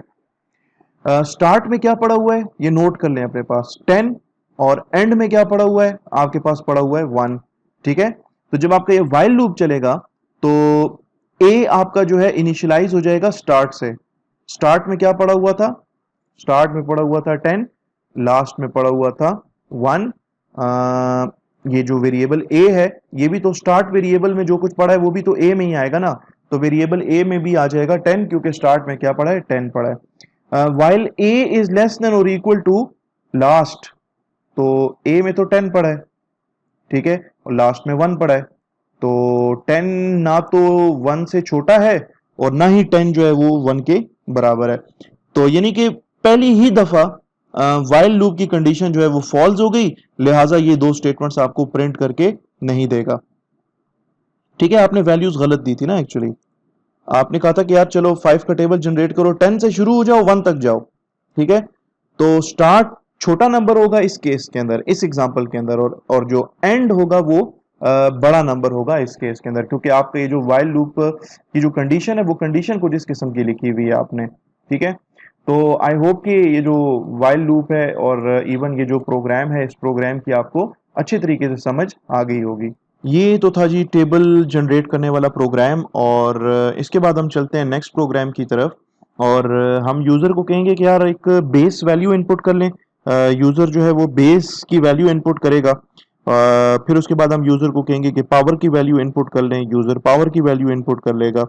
स्टार्ट में क्या पड़ा हुआ है ये नोट कर लें अपने पास 10, और एंड में क्या पड़ा हुआ है आपके पास पड़ा हुआ है 1। ठीक है, तो जब आपका ये व्हाइल लूप चलेगा तो ए आपका जो है इनिशियलाइज हो जाएगा स्टार्ट से। स्टार्ट में क्या पड़ा हुआ था, स्टार्ट में पड़ा हुआ था 10, लास्ट में पड़ा हुआ था 1। ये जो वेरिएबल ए है, ये भी तो स्टार्ट वेरिएबल में जो कुछ पड़ा है वो भी तो ए में ही आएगा ना, तो वेरिएबल ए में भी आ जाएगा 10, क्योंकि स्टार्ट में क्या पड़ा है, 10 पड़ा है। While A is less than और इक्वल टू लास्ट, तो ए में तो 10 पड़ा है, ठीक है, और लास्ट में 1 पड़ा है, तो 10 ना तो 1 से छोटा है और ना ही 10 जो है वो 1 के बराबर है। तो यानी कि पहली ही दफा वाइल लूप की कंडीशन जो है वो फॉल्स हो गई, लिहाजा ये दो स्टेटमेंट्स आपको प्रिंट करके नहीं देगा। ठीक है, आपने वैल्यूज गलत दी थी ना एक्चुअली, आपने कहा था कि यार चलो 5 का टेबल जनरेट करो, 10 से शुरू हो जाओ 1 तक जाओ, ठीक है, तो स्टार्ट छोटा नंबर होगा इस केस के अंदर, इस एग्जांपल के अंदर, और जो एंड होगा वो बड़ा नंबर होगा इस केस के अंदर, क्योंकि आपके ये जो वाइल लूप की जो कंडीशन है वो कंडीशन कुछ इस किस्म की लिखी हुई है आपने, ठीक है। तो आई होप कि ये जो वाइल लूप है और इवन ये जो प्रोग्राम है, इस प्रोग्राम की आपको अच्छी तरीके से समझ आ गई होगी। ये तो था जी टेबल जनरेट करने वाला प्रोग्राम, और इसके बाद हम चलते हैं नेक्स्ट प्रोग्राम की तरफ, और हम यूज़र को कहेंगे कि यार एक बेस वैल्यू इनपुट कर लें। यूज़र जो है वो बेस की वैल्यू इनपुट करेगा, फिर उसके बाद हम यूज़र को कहेंगे कि पावर की वैल्यू इनपुट कर लें, यूज़र पावर की वैल्यू इनपुट कर लेगा।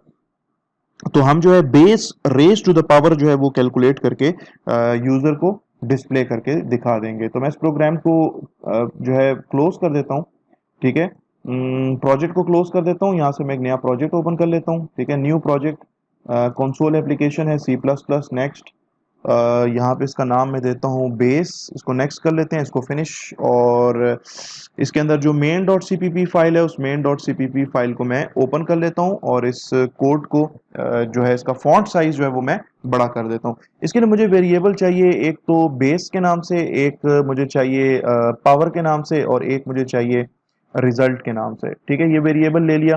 तो हम जो है base raise to the power जो है वो कैलकुलेट करके यूज़र को डिस्प्ले करके दिखा देंगे। तो मैं इस प्रोग्राम को जो है क्लोज कर देता हूँ, ठीक है, प्रोजेक्ट को क्लोज कर देता हूँ, यहाँ से मैं एक नया प्रोजेक्ट ओपन कर लेता हूँ, ठीक है, न्यू प्रोजेक्ट, कंसोल एप्लीकेशन है सी प्लस प्लस, नेक्स्ट, यहाँ पे इसका नाम मैं देता हूँ बेस, इसको नेक्स्ट कर लेते हैं, इसको फिनिश, और इसके अंदर जो मेन डॉट सीपीपी फाइल है उस मेन डॉट सीपीपी फाइल को मैं ओपन कर लेता हूँ, और इस कोड को जो है इसका फॉन्ट साइज जो है वो मैं बड़ा कर देता हूँ। इसके लिए मुझे वेरिएबल चाहिए, एक तो बेस के नाम से, एक मुझे चाहिए पावर के नाम से, और एक मुझे चाहिए रिजल्ट के नाम से, ठीक है, ये वेरिएबल ले लिया।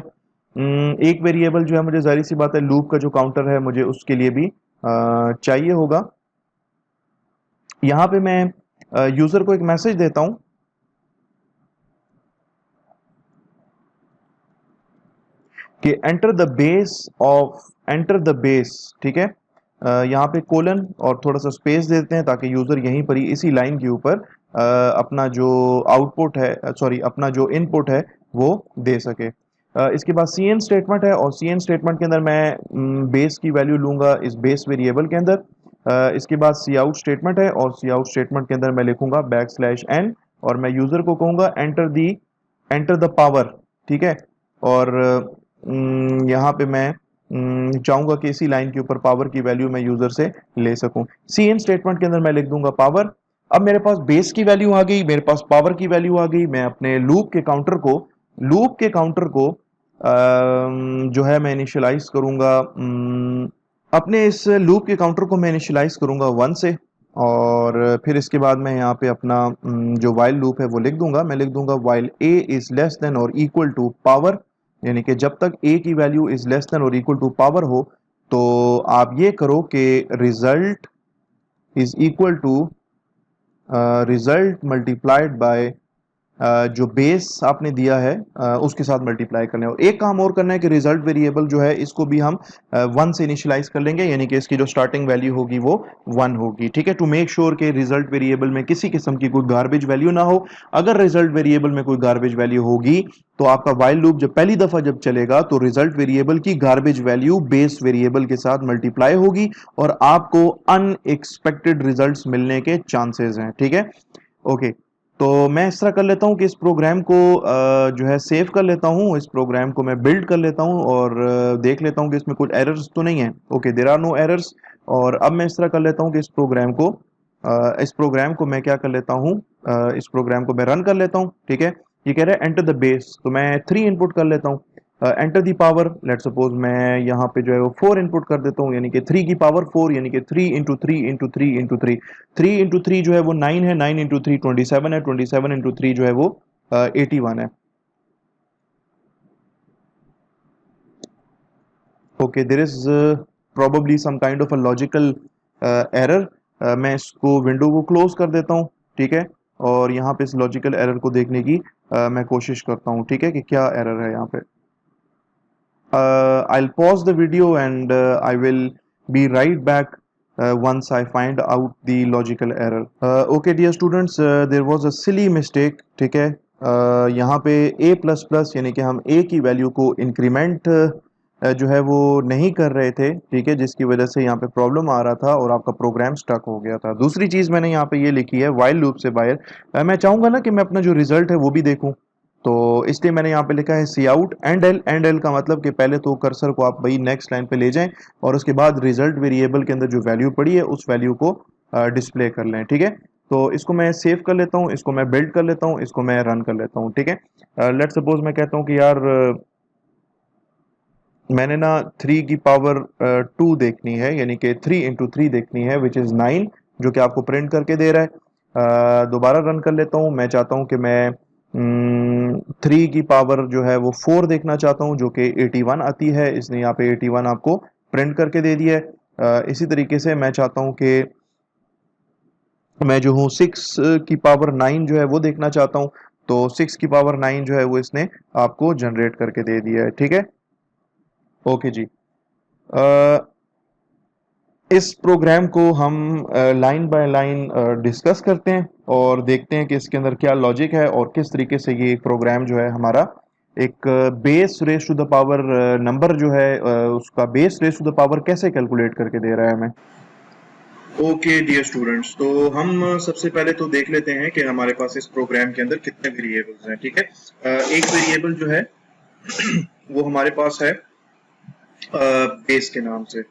एक वेरिएबल जो है मुझे जाहिर सी बात है लूप का जो काउंटर है मुझे उसके लिए भी चाहिए होगा। यहाँ पे मैं यूजर को एक मैसेज देता हूँ कि एंटर द बेस, ठीक है, यहाँ पे कोलन और थोड़ा सा स्पेस देते हैं ताकि यूजर यहीं पर ही इसी लाइन के ऊपर अपना जो आउटपुट है, सॉरी अपना जो इनपुट है वो दे सके। इसके बाद सी एन स्टेटमेंट है, और सी एन स्टेटमेंट के अंदर मैं बेस की वैल्यू लूंगा इस बेस वेरिएबल के अंदर। इसके बाद सी आउट स्टेटमेंट है, और सी आउट स्टेटमेंट के अंदर मैं लिखूंगा \n, और मैं यूजर को कहूंगा एंटर द पावर, ठीक है, और यहाँ पे मैं चाहूंगा कि इसी लाइन के ऊपर पावर की वैल्यू मैं यूजर से ले सकूं। सी इन स्टेटमेंट के अंदर मैं लिख दूंगा पावर। अब मेरे पास बेस की वैल्यू आ गई, मेरे पास पावर की वैल्यू आ गई, मैं अपने लूप के काउंटर को जो है मैं इनिशियलाइज करूंगा, अपने इस लूप के काउंटर को मैं इनिशियलाइज करूंगा 1 से, और फिर इसके बाद मैं यहाँ पे अपना जो वाइल लूप है वो लिख दूंगा, मैं लिख दूंगा while A is less than और इक्वल टू पावर, यानी कि जब तक ए की वैल्यू इज लेस देन और इक्वल टू पावर हो, तो आप ये करो कि result is equal to result multiplied by जो बेस आपने दिया है उसके साथ मल्टीप्लाई करना है। और एक काम और करना है कि रिजल्ट वेरिएबल जो है इसको भी हम 1 से इनिशियलाइज कर लेंगे, यानी कि इसकी जो स्टार्टिंग वैल्यू होगी वो 1 होगी, ठीक है, टू मेक श्योर कि रिजल्ट वेरिएबल में किसी किस्म की कोई गार्बेज वैल्यू ना हो। अगर रिजल्ट वेरिएबल में कोई गार्बेज वैल्यू होगी तो आपका वाइल लूप जब पहली दफा जब चलेगा तो रिजल्ट वेरिएबल की गार्बेज वैल्यू बेस वेरिएबल के साथ मल्टीप्लाई होगी, और आपको अनएक्सपेक्टेड रिजल्ट्स मिलने के चांसेस हैं, ठीक है, ओके। तो मैं इस तरह कर लेता हूँ कि इस प्रोग्राम को जो है सेव कर लेता हूँ, इस प्रोग्राम को मैं बिल्ड कर लेता हूँ, और देख लेता हूँ कि इसमें कुछ एरर्स तो नहीं है। Okay, there are no errors. और अब मैं इस तरह कर लेता हूँ कि इस प्रोग्राम को मैं क्या कर लेता हूँ, इस प्रोग्राम को मैं रन कर लेता हूँ, ठीक है। ये कह रहा है एंटर द बेस, तो मैं 3 इनपुट कर लेता हूँ। Enter the power, let suppose मैं यहाँ पे जो है वो 4 इनपुट कर देता हूँ, यानी कि 3 की पावर 4, यानी कि 3 इंटू 3 इंटू 3 इंटू 3, 3 इंटू 3 जो है वो 9 है, 9 इंटू 3 27 है, 27 इंटू 3 जो है वो 81 है। Okay, there is probably some kind of a logical error. मैं इसको विंडो को क्लोज कर देता हूँ, ठीक है, और यहाँ पे इस लॉजिकल एरर को देखने की मैं कोशिश करता हूँ, ठीक है, कि क्या एरर है यहाँ पे। I'll pause the video and I will be right back once I find out the logical error. Okay dear students, there was a silly mistake. ठीक है, यहाँ पे a प्लस प्लस यानी कि हम a की वैल्यू को इंक्रीमेंट जो है वो नहीं कर रहे थे, ठीक है, जिसकी वजह से यहाँ पे प्रॉब्लम आ रहा था और आपका प्रोग्राम स्टक हो गया था। दूसरी चीज़ मैंने यहाँ पे ये लिखी है वाइल लूप से बाहर, मैं चाहूँगा ना कि मैं अपना जो रिजल्ट है वो भी देखूँ, तो इसलिए मैंने यहाँ पे लिखा है सी आउट एंड एल का मतलब कि पहले तो कर्सर को आप भाई नेक्स्ट लाइन पे ले जाएं और उसके बाद रिजल्ट वेरिएबल के अंदर जो वैल्यू पड़ी है उस वैल्यू को डिस्प्ले कर लें, ठीक है। तो इसको मैं सेव कर लेता हूँ, इसको मैं बिल्ड कर लेता हूँ, इसको मैं रन कर लेता हूँ, ठीक है। लेट सपोज मैं कहता हूँ कि यार मैंने ना 3 की पावर 2 देखनी है, यानी कि 3 इंटू 3 देखनी है विच इज़ 9, जो कि आपको प्रिंट करके दे रहा है। दोबारा रन कर लेता हूँ। मैं चाहता हूँ कि मैं 3 की पावर जो है वो 4 देखना चाहता हूँ, जो कि 81 आती है। इसने यहाँ पे 81 आपको प्रिंट करके दे दिया है। इसी तरीके से मैं चाहता हूँ कि मैं जो हूँ 6 की पावर 9 जो है वो देखना चाहता हूँ, तो 6 की पावर 9 जो है वो इसने आपको जनरेट करके दे दिया है, ठीक है। ओके जी। अ, इस प्रोग्राम को हम लाइन बाय लाइन डिस्कस करते हैं और देखते हैं कि इसके अंदर क्या लॉजिक है और किस तरीके से ये प्रोग्राम जो है हमारा एक base raise to the power number जो है उसका base raise to the power कैसे कैलकुलेट करके दे रहा है हमें। ओके डियर स्टूडेंट्स, तो हम सबसे पहले तो देख लेते हैं कि हमारे पास इस प्रोग्राम के अंदर कितने वेरिएबल्स हैं, ठीक है। एक वेरिएबल जो है वो हमारे पास है बेस के नाम से,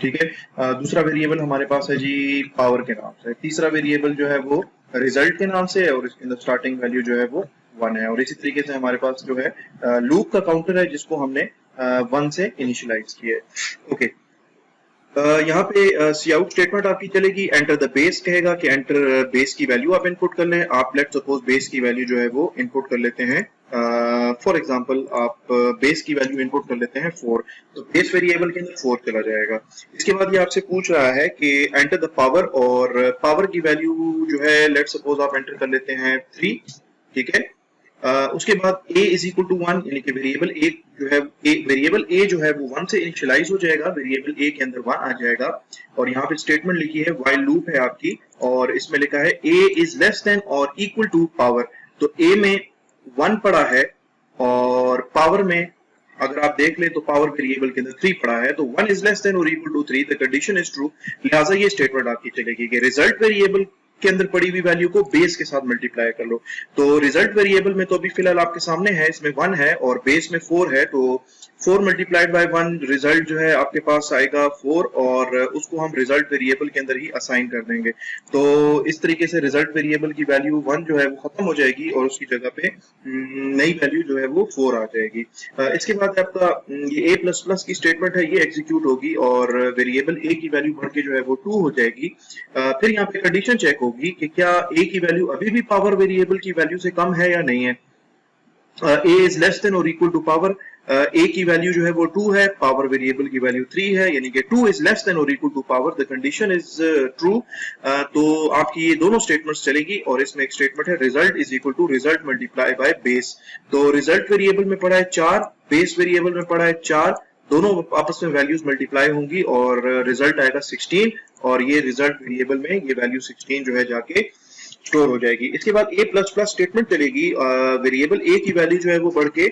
ठीक है। दूसरा वेरिएबल हमारे पास है जी पावर के नाम से। तीसरा वेरिएबल जो है वो रिजल्ट के नाम से है और इसके अंदर स्टार्टिंग वैल्यू जो है वो 1 है। और इसी तरीके से हमारे पास जो है लूप का काउंटर है जिसको हमने 1 से इनिशियलाइज किया है। ओके, यहाँ पे सी आउट स्टेटमेंट आपकी चलेगी, एंटर द बेस कहेगा कि एंटर बेस की वैल्यू आप इनपुट कर लें। आप लेट सपोज बेस की वैल्यू जो है वो इनपुट कर लेते हैं, फॉर एग्जांपल आप बेस की वैल्यू इनपुट कर लेते हैं 4, तो बेस वेरिएबल के अंदर 4 चला जाएगा। इसके बाद ये आपसे पूछ रहा है कि एंटर द पावर, और पावर की वैल्यू जो है लेट सपोज आप एंटर कर लेते हैं 3, ठीक है। उसके बाद a इज इक्वल टू 1, यानी कि वेरिएबल a जो है वेरिएबल a जो है वो 1 से इनिशियलाइज हो जाएगा, वेरिएबल a के अंदर 1 आ जाएगा। और यहाँ पे स्टेटमेंट लिखी है व्हाइल लूप है आपकी, और इसमें लिखा है a इज लेस देन और इक्वल टू पावर। तो a में 1 पड़ा है और पावर में अगर आप देख लें तो पावर वेरिएबल के अंदर 3 पड़ा है, तो 1 इज लेस देन और equal to 3, the condition is true. लिहाजा ये स्टेटमेंट आपकी चलेगी कि रिजल्ट वेरिएबल के अंदर पड़ी हुई वैल्यू को बेस के साथ मल्टीप्लाई कर लो। तो रिजल्ट वेरिएबल में तो अभी फिलहाल आपके सामने है, इसमें 1 है और बेस में 4 है, तो 4 मल्टीप्लाइड बाय 1 रिजल्ट जो है आपके पास आएगा 4, और उसको हम रिजल्ट वेरिएबल के अंदर ही असाइन कर देंगे। तो इस तरीके से रिजल्ट वेरिएबल की वैल्यू 1 जो है वो खत्म हो जाएगी और उसकी जगह पे नई वैल्यू जो है वो 4 आ जाएगी। इसके बाद आपका ये a प्लस प्लस की स्टेटमेंट है, ये एग्जीक्यूट होगी और वेरिएबल a की वैल्यू बढ़ के जो है वो 2 हो जाएगी। फिर यहाँ पे कंडीशन चेक होगी कि क्या a की वैल्यू अभी भी पावर वेरिएबल की वैल्यू से कम है या नहीं है। a इज लेस देन और इक्वल टू पावर, a की वैल्यू जो है वो 2 है, पावर वेरिएबल की वैल्यू 3 है, यानी कि 2 इज लेस देन और equal to power, the condition is true. तो आपकी ये दोनों स्टेटमेंट्स चलेगी और इसमें एक स्टेटमेंट है result is equal to result multiply by base. तो रिजल्ट वेरिएबल में पड़ा है 4, बेस वेरिएबल में पड़ा है 4, दोनों आपस में वैल्यूज मल्टीप्लाई होंगी और रिजल्ट आएगा 16, और ये रिजल्ट वेरिएबल में ये वैल्यू 16 जो है जाके स्टोर हो जाएगी। इसके बाद a प्लस प्लस स्टेटमेंट चलेगी, वेरिएबल a की वैल्यू जो है वो बढ़ के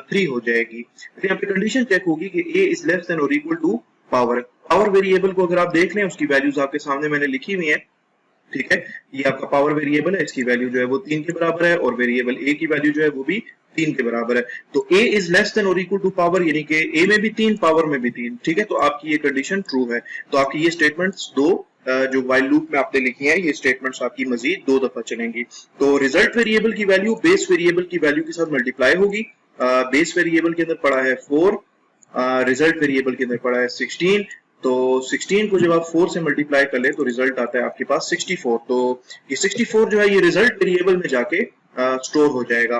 3 हो जाएगी। फिर यहाँ पे कंडीशन चेक होगी कि a इज लेस देन और equal to power. Power variable को अगर आप देख लें उसकी वैल्यूज आपके सामने मैंने लिखी हुई है, ठीक है। ये आपका पावर वेरिएबल है, इसकी वैल्यू जो है वो 3 के बराबर है और वेरिएबल a की वैल्यू जो है वो भी 3 के बराबर है। तो a इज लेस देन और इक्वल टू पावर, यानी कि a में भी 3 पावर में भी 3, ठीक है। तो आपकी ये कंडीशन ट्रू है। तो आपकी ये स्टेटमेंट्स दो जो व्हाइल लूप में आपने लिखी है, ये स्टेटमेंट्स आपकी मजीद 2 दफा चलेंगी। तो रिजल्ट वेरिएबल की वैल्यू बेस वेरिएबल की वैल्यू के साथ मल्टीप्लाई होगी। बेस वेरिएबल के अंदर पड़ा है 4, रिजल्ट वेरिएबल के अंदर पड़ा है 16, तो 16 को जब आप 4 से मल्टीप्लाई कर ले तो रिजल्ट आता है आपके पास 64। तो ये 64 जो है ये रिजल्ट वेरिएबल में जाके स्टोर हो जाएगा।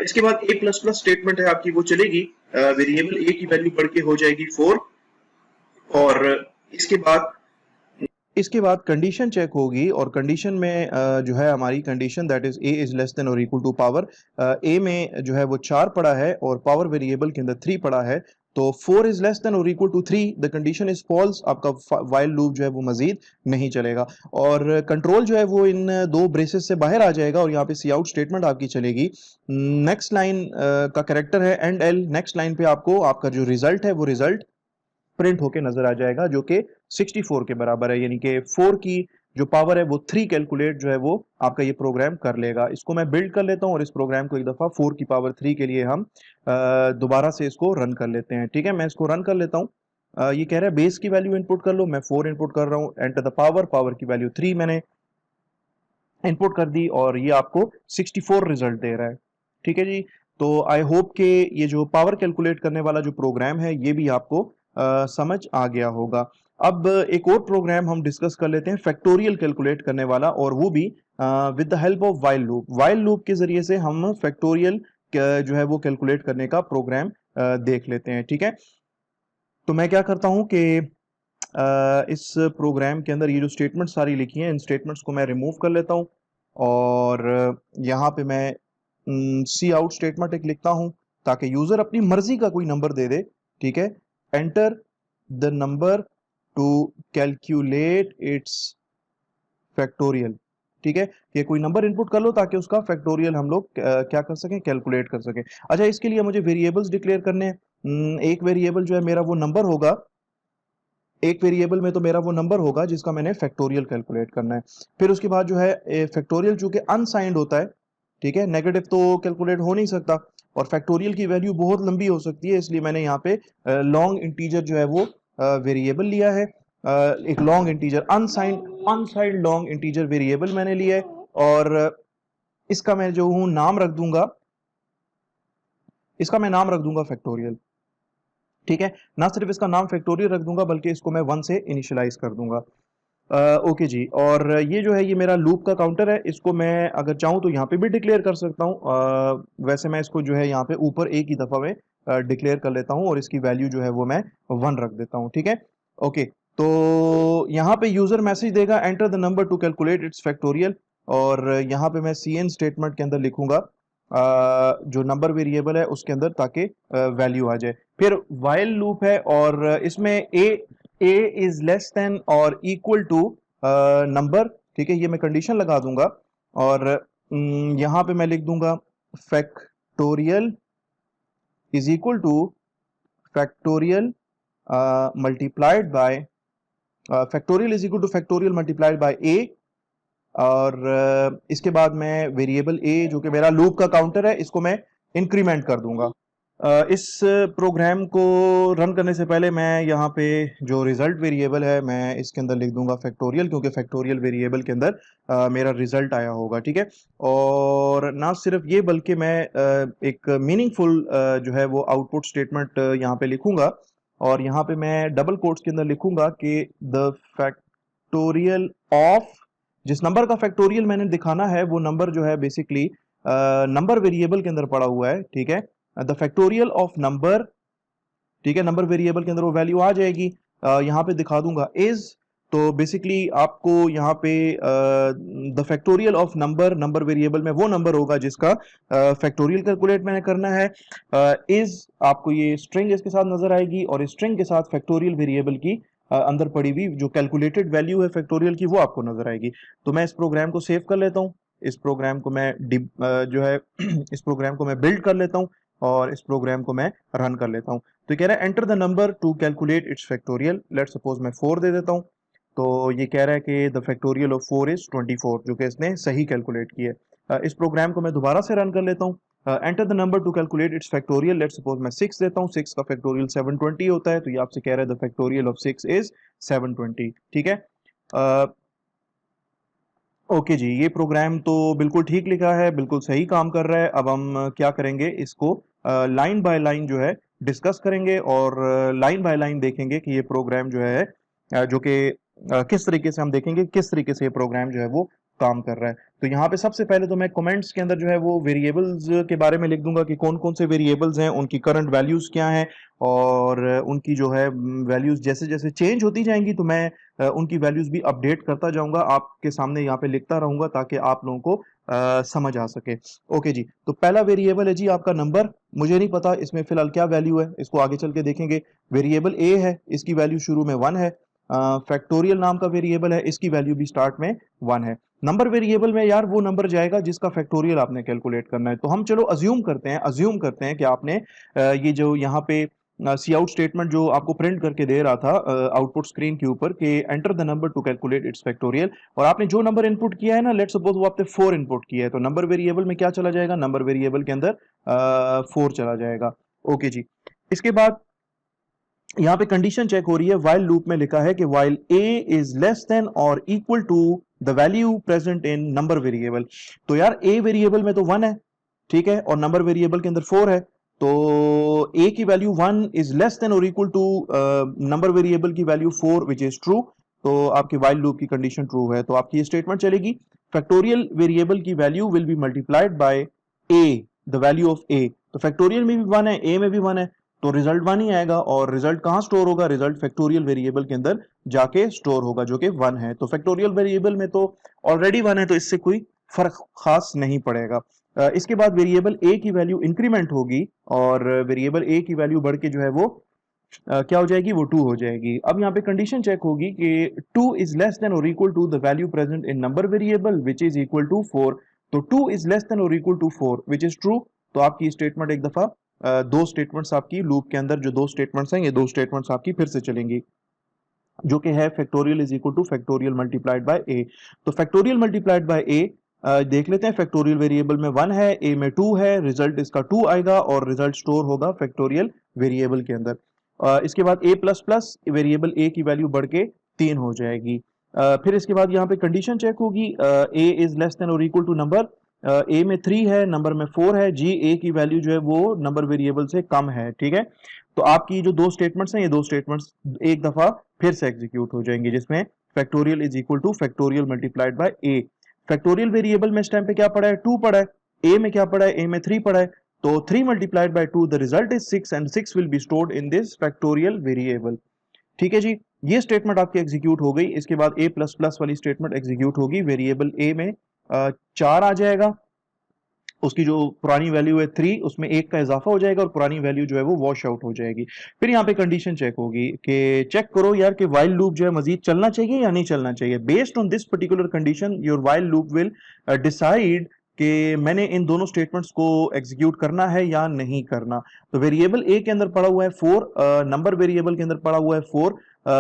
इसके बाद a प्लस प्लस स्टेटमेंट है आपकी, वो चलेगी, वेरिएबल a की वैल्यू बढ़ के हो जाएगी 4, और इसके बाद कंडीशन चेक होगी और कंडीशन में जो है हमारी condition that is a is less than और इक्वल टू पावर, a में जो है वो 4 पड़ा है और पावर वेरिएबल के अंदर 3 पड़ा है, तो 4 इज लेस देन और equal to 3, the condition is false, आपका वाइल लूप जो है वो मजीद नहीं चलेगा और कंट्रोल जो है वो इन दो ब्रेसेस से बाहर आ जाएगा और यहाँ पे सी आउट स्टेटमेंट आपकी चलेगी। नेक्स्ट लाइन का कैरेक्टर है एंड एल, नेक्स्ट लाइन पे आपको आपका जो रिजल्ट है वो रिजल्ट प्रिंट होके नजर आ जाएगा जो कि 64 के बराबर है, यानी कि 4 की जो पावर है वो 3 कैलकुलेट जो है वो आपका ये प्रोग्राम कर लेगा। इसको मैं बिल्ड कर लेता हूं और इस प्रोग्राम को एक दफा 4 की पावर 3 के लिए हम दोबारा से इसको रन कर लेते हैं। ठीक है, मैं इसको रन कर लेता हूं। ये कह रहा है बेस की वैल्यू इनपुट कर लो, मैं 4 इनपुट कर रहा हूं, एंटर द पावर, पावर की वैल्यू 3 मैंने इनपुट कर दी और ये आपको 64 रिजल्ट दे रहा है। ठीक है जी, तो आई होप कि ये जो पावर कैलकुलेट करने वाला जो प्रोग्राम है ये भी आपको समझ आ गया होगा। अब एक और प्रोग्राम हम डिस्कस कर लेते हैं फैक्टोरियल कैलकुलेट करने वाला, और वो भी with the help of while loop. While loop के जरिए से हम फैक्टोरियल जो है वो कैलकुलेट करने का प्रोग्राम देख लेते हैं। ठीक है, तो मैं क्या करता हूं कि इस प्रोग्राम के अंदर ये जो स्टेटमेंट सारी लिखी हैं इन स्टेटमेंट्स को मैं रिमूव कर लेता हूं और यहाँ पे मैं सी आउट स्टेटमेंट एक लिखता हूं ताकि यूजर अपनी मर्जी का कोई नंबर दे दे। ठीक है, enter the number two calculate its factorial. ठीक है, कि कोई नंबर इनपुट कर लो ताकि उसका फैक्टोरियल हम लोग क्या कर सकें, कैलकुलेट कर सकें। अच्छा, इसके लिए मुझे वेरिएबल्स डिक्लेयर करने हैं। एक वेरिएबल जो है मेरा वो नंबर होगा, एक वेरिएबल में तो मेरा वो नंबर होगा जिसका मैंने फैक्टोरियल कैलकुलेट करना है। फिर उसके बाद जो है फैक्टोरियल चूंकि अनसाइंड होता है, ठीक है, नेगेटिव तो कैलकुलेट हो नहीं सकता और फैक्टोरियल की वैल्यू बहुत लंबी हो सकती है, इसलिए मैंने यहाँ पे लॉन्ग इंटीजर जो है वो वेरिएबल लिया है। एक long integer unsigned long integer variable मैंने लिया है और इसका मैं जो हूं नाम रख दूंगा, इसका मैं नाम रख दूंगा फैक्टोरियल। ठीक है, ना सिर्फ इसका नाम फैक्टोरियल रख दूंगा बल्कि इसको मैं 1 से इनिशियलाइज कर दूंगा। ओके जी, और ये जो है ये मेरा लूप का काउंटर है, इसको मैं अगर चाहूँ तो यहाँ पे भी डिक्लेयर कर सकता हूँ। वैसे मैं इसको जो है यहाँ पे ऊपर एक ही दफा में डिक्लेयर कर लेता हूँ और इसकी वैल्यू जो है वो मैं 1 रख देता हूँ। ठीक है, ओके, तो यहाँ पे यूजर मैसेज देगा enter the number two calculate its factorial और यहाँ पे मैं cn स्टेटमेंट के अंदर लिखूंगा जो नंबर वेरिएबल है उसके अंदर ताकि वैल्यू आ जाए। फिर वाइल लूप है और इसमें ए इज लेस देन और इक्वल टू नंबर। ठीक है, ये मैं कंडीशन लगा दूंगा और यहाँ पे मैं लिख दूंगा factorial is equal to factorial multiplied by factorial is equal to factorial multiplied by A और इसके बाद मैं वेरिएबल ए जो कि मेरा लूप का काउंटर है इसको मैं इंक्रीमेंट कर दूंगा। इस प्रोग्राम को रन करने से पहले मैं यहाँ पे जो रिजल्ट वेरिएबल है मैं इसके अंदर लिख दूंगा फैक्टोरियल, क्योंकि फैक्टोरियल वेरिएबल के अंदर मेरा रिजल्ट आया होगा। ठीक है, और ना सिर्फ ये बल्कि मैं एक मीनिंगफुल जो है वो आउटपुट स्टेटमेंट यहाँ पे लिखूंगा और यहाँ पे मैं डबल कोट्स के अंदर लिखूंगा कि द फैक्टोरियल ऑफ, जिस नंबर का फैक्टोरियल मैंने दिखाना है वो नंबर जो है बेसिकली नंबर वेरिएबल के अंदर पड़ा हुआ है। ठीक है, द फैक्टोरियल ऑफ नंबर, ठीक है, नंबर वेरिएबल के अंदर वो वैल्यू आ जाएगी। यहाँ पे दिखा दूंगा इज, तो बेसिकली आपको यहाँ पे the factorial of number, number variable में वो नंबर होगा जिसका फैक्टोरियल कैलकुलेट मैंने करना है। इज आपको ये स्ट्रिंग इसके साथ नजर आएगी और इस स्ट्रिंग के साथ फैक्टोरियल वेरिएबल की अंदर पड़ी हुई जो कैलकुलेटेड वैल्यू है फैक्टोरियल की वो आपको नजर आएगी। तो मैं इस प्रोग्राम को सेव कर लेता हूँ, इस प्रोग्राम को मैं जो है इस प्रोग्राम को मैं बिल्ड कर लेता हूँ और इस प्रोग्राम को मैं रन कर लेता हूँ। तो कह रहा है enter the number two calculate its factorial, let suppose मैं 4 दे देता हूँ। तो ये कह रहा है कि द फैक्टोरियल ऑफ 4 इज 24, जो कि इसने सही कैलकुलेट किया है। इस प्रोग्राम को मैं दोबारा से रन कर लेता हूँ। Enter the number two calculate its factorial, let suppose मैं 6 देता हूँ, 6 का फैक्टोरियल 720 होता है, तो ये आपसे कह रहा है द फैक्टोरियल ऑफ 6 इज 720। ठीक है, ओके जी, ये प्रोग्राम तो बिल्कुल ठीक लिखा है, बिल्कुल सही काम कर रहा है। अब हम क्या करेंगे, इसको लाइन बाय लाइन जो है डिस्कस करेंगे और लाइन बाय लाइन देखेंगे कि ये प्रोग्राम जो है जो कि किस तरीके से हम देखेंगे किस तरीके से ये प्रोग्राम जो है वो काम कर रहा है। तो यहाँ पे सबसे पहले तो मैं कमेंट्स के अंदर जो है वो वेरिएबल्स के बारे में लिख दूंगा कि कौन कौन से वेरिएबल्स हैं, उनकी करंट वैल्यूज क्या हैं, और उनकी जो है वैल्यूज जैसे जैसे चेंज होती जाएंगी तो मैं उनकी वैल्यूज भी अपडेट करता जाऊंगा, आपके सामने यहाँ पे लिखता रहूंगा ताकि आप लोगों को समझ आ सके। ओके जी, तो पहला वेरिएबल है जी आपका नंबर। मुझे नहीं पता इसमें फिलहाल क्या वैल्यू है, इसको आगे चल के देखेंगे। वेरिएबल ए है, इसकी वैल्यू शुरू में 1 है। फैक्टोरियल नाम का वेरिएबल है, इसकी वैल्यू भी स्टार्ट में 1 है। नंबर वेरिएबल में यार वो नंबर जाएगा जिसका फैक्टोरियल आपने कैलकुलेट करना है। तो हम चलो अज्यूम करते हैं कि आपने ये जो यहाँ पे सी आउट स्टेटमेंट जो आपको प्रिंट करके दे रहा था आउटपुट स्क्रीन के ऊपर कि enter the number two calculate its factorial, और आपने जो नंबर इनपुट किया है ना, लेट्स सपोज वो आपने 4 इनपुट किया है, तो नंबर वेरिएबल में क्या चला जाएगा, नंबर वेरिएबल के अंदर 4 चला जाएगा। ओके जी, इसके बाद यहाँ पे कंडीशन चेक हो रही है। वाइल लूप में लिखा है कि while a is less than और equal to the value present in number variable. तो यार a वेरिएबल में तो 1 है, ठीक है, और नंबर वेरिएबल के अंदर 4 है, तो a की वैल्यू 1 इज लेस देन और इक्वल टू नंबर वेरिएबल की वैल्यू 4 विच इज ट्रू। तो आपकी वाइल लूप की कंडीशन ट्रू है, तो आपकी ये स्टेटमेंट चलेगी, फैक्टोरियल वेरिएबल की value will be multiplied by a, the value of a। तो फैक्टोरियल में भी 1 है, a में भी 1 है, तो रिजल्ट 1 ही आएगा, और रिजल्ट कहां स्टोर होगा, रिजल्ट फैक्टोरियल वेरिएबल के अंदर जाके स्टोर होगा जो कि 1 है। तो फैक्टोरियल वेरिएबल में तो ऑलरेडी 1 है, तो इससे कोई फर्क खास नहीं पड़ेगा। इसके बाद वेरिएबल a की वैल्यू इंक्रीमेंट होगी, और वेरिएबल a की वैल्यू बढ़ के जो है वो क्या हो जाएगी, वो 2 हो जाएगी। अब यहाँ पे कंडीशन चेक होगी कि 2 इज लेस देन और equal to the value present in number variable which is equal to 4। तो 2 इज लेस देन और equal to 4 which is true. तो आपकी स्टेटमेंट एक दफा दो स्टेटमेंट्स आपकी लूप के अंदर जो दो स्टेटमेंट्स हैं, ये दो स्टेटमेंट्स आपकी फिर से चलेंगी, जो कि है factorial is equal to factorial multiplied by A. तो फैक्टोरियल मल्टीप्लाइड बाय ए देख लेते हैं। फैक्टोरियल वेरिएबल में 1 है, ए में 2 है, रिजल्ट इसका 2 आएगा, और रिजल्ट स्टोर होगा फैक्टोरियल वेरिएबल के अंदर। इसके बाद ए प्लस प्लस वेरिएबल ए की वैल्यू बढ़ के 3 हो जाएगी। फिर इसके बाद यहाँ पे कंडीशन चेक होगी, ए इज लेस देन और इक्वल टू नंबर, ए में 3 है, नंबर में 4 है, जी ए की वैल्यू जो है वो नंबर वेरिएबल से कम है, ठीक है। तो आपकी जो दो स्टेटमेंट्स हैं, ये दो स्टेटमेंट्स एक दफा फिर से एग्जीक्यूट हो जाएंगे, जिसमें factorial is equal to factorial multiplied by A. Factorial variable में इस टाइम पे क्या पड़ा है, 2 पड़ा है, ए में क्या पड़ा है, ए में 3 पड़ा है, तो 3 multiplied by 2 the result is 6 and 6 will be stored in this factorial variable. ठीक है जी, ये स्टेटमेंट आपकी एग्जीक्यूट हो गई। इसके बाद ए प्लस प्लस वाली स्टेटमेंट एग्जीक्यूट होगी। वेरिएबल ए में 4 आ जाएगा, उसकी जो पुरानी वैल्यू है 3, उसमें 1 का इजाफा हो जाएगा और पुरानी वैल्यू जो है वो वॉश आउट हो जाएगी। फिर यहाँ पे कंडीशन चेक होगी कि चेक करो यार कि वाइल लूप जो है मजीद चलना चाहिए या नहीं चलना चाहिए। Based on this particular condition your while loop will decide कि मैंने इन दोनों स्टेटमेंट्स को एग्जीक्यूट करना है या नहीं करना। तो वेरिएबल ए के अंदर पड़ा हुआ है 4, नंबर वेरिएबल के अंदर पड़ा हुआ है 4,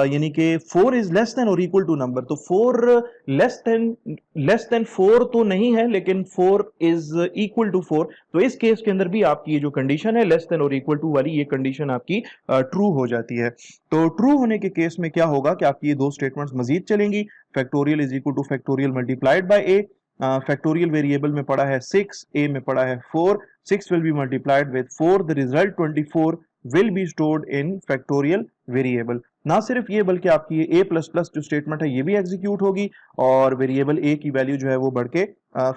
यानी कि 4 इज लेस देन और इक्वल टू नंबर। तो 4 लेस देन 4 तो नहीं है, लेकिन 4 इज इक्वल टू 4। तो इस केस के अंदर भी आपकी ये जो कंडीशन है लेस देन और इक्वल टू वाली, ये कंडीशन आपकी ट्रू हो जाती है। तो ट्रू होने के केस में क्या होगा कि आपकी ये दो स्टेटमेंट्स मजीद चलेंगी। Factorial is equal to factorial multiplied by A. Factorial variable में पड़ा है 6, ए में पड़ा है 4, 6 will be multiplied with 4, the result 24 will be stored in factorial variable। ना सिर्फ ये बल्कि आपकी ए प्लस प्लस जो स्टेटमेंट है ये भी एग्जीक्यूट होगी, और वेरिएबल ए की वैल्यू जो है वो बढ़ के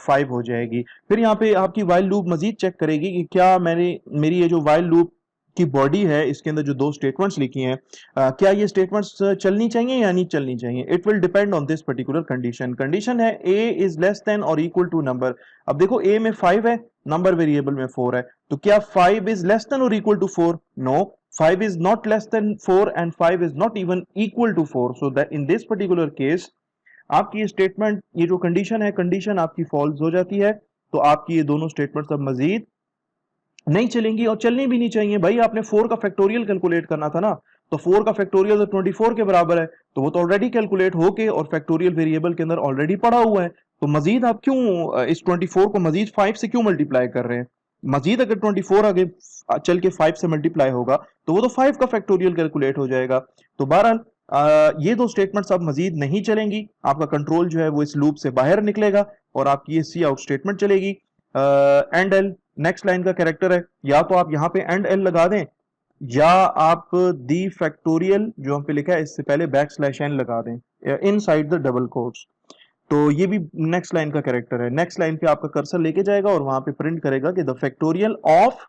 5 हो जाएगी। फिर यहाँ पे आपकी वाइल लूप मजीद चेक करेगी कि क्या मेरी ये जो वाइल लूप की बॉडी है इसके अंदर जो दो स्टेटमेंट्स लिखी हैं, क्या ये स्टेटमेंट्स चलनी चाहिए या नहीं चलनी चाहिए। It will depend on this particular condition. Condition है ए इज लेस देन और इक्वल टू नंबर। अब देखो ए में 5 है, नंबर वेरिएबल में 4 है, तो क्या 5 इज लेस देन और equal to 4? No, 5 is not less than 4 and 5 is not even equal to 4. So that in this particular case आपकी स्टेटमेंट, ये जो कंडीशन है, कंडीशन आपकी फॉल्स हो जाती है। तो आपकी ये दोनों स्टेटमेंट अब मजीद नहीं चलेंगी, और चलनी भी नहीं चाहिए। भाई आपने 4 का फैक्टोरियल कैलकुलेट करना था ना, तो 4 का फैक्टोरियल तो 24 के बराबर है, तो वो तो ऑलरेडी कैलकुलेट होके और फैक्टोरियल वेरिएबल के अंदर ऑलरेडी पड़ा हुआ है। तो मजीद आप क्यों इस 24 को मजीद 5 से क्यों मल्टीप्लाई कर रहे हैं? मजीद अगर 24 आगे चल के 5 से मल्टीप्लाई होगा तो वो तो 5 का फैक्टोरियल कैलकुलेट हो जाएगा। तो बहरहाल ये दो स्टेटमेंट्स अब मजीद नहीं चलेंगी। आपका कंट्रोल जो है वो इस लूप से बाहर निकलेगा और आपकी ये सी आउट स्टेटमेंट चलेगी। एंड एल नेक्स्ट लाइन का कैरेक्टर है, या तो आप यहाँ पे एंड एल लगा दें, या आप दी फैक्टोरियल जो हम पे लिखा है इससे पहले बैक स्लैश एन लगा दें इनसाइड द डबल कोट्स। तो ये भी नेक्स्ट लाइन का कैरेक्टर है। नेक्स्ट लाइन पे आपका कर्सर लेके जाएगा और वहां पे प्रिंट करेगा कि द फैक्टोरियल ऑफ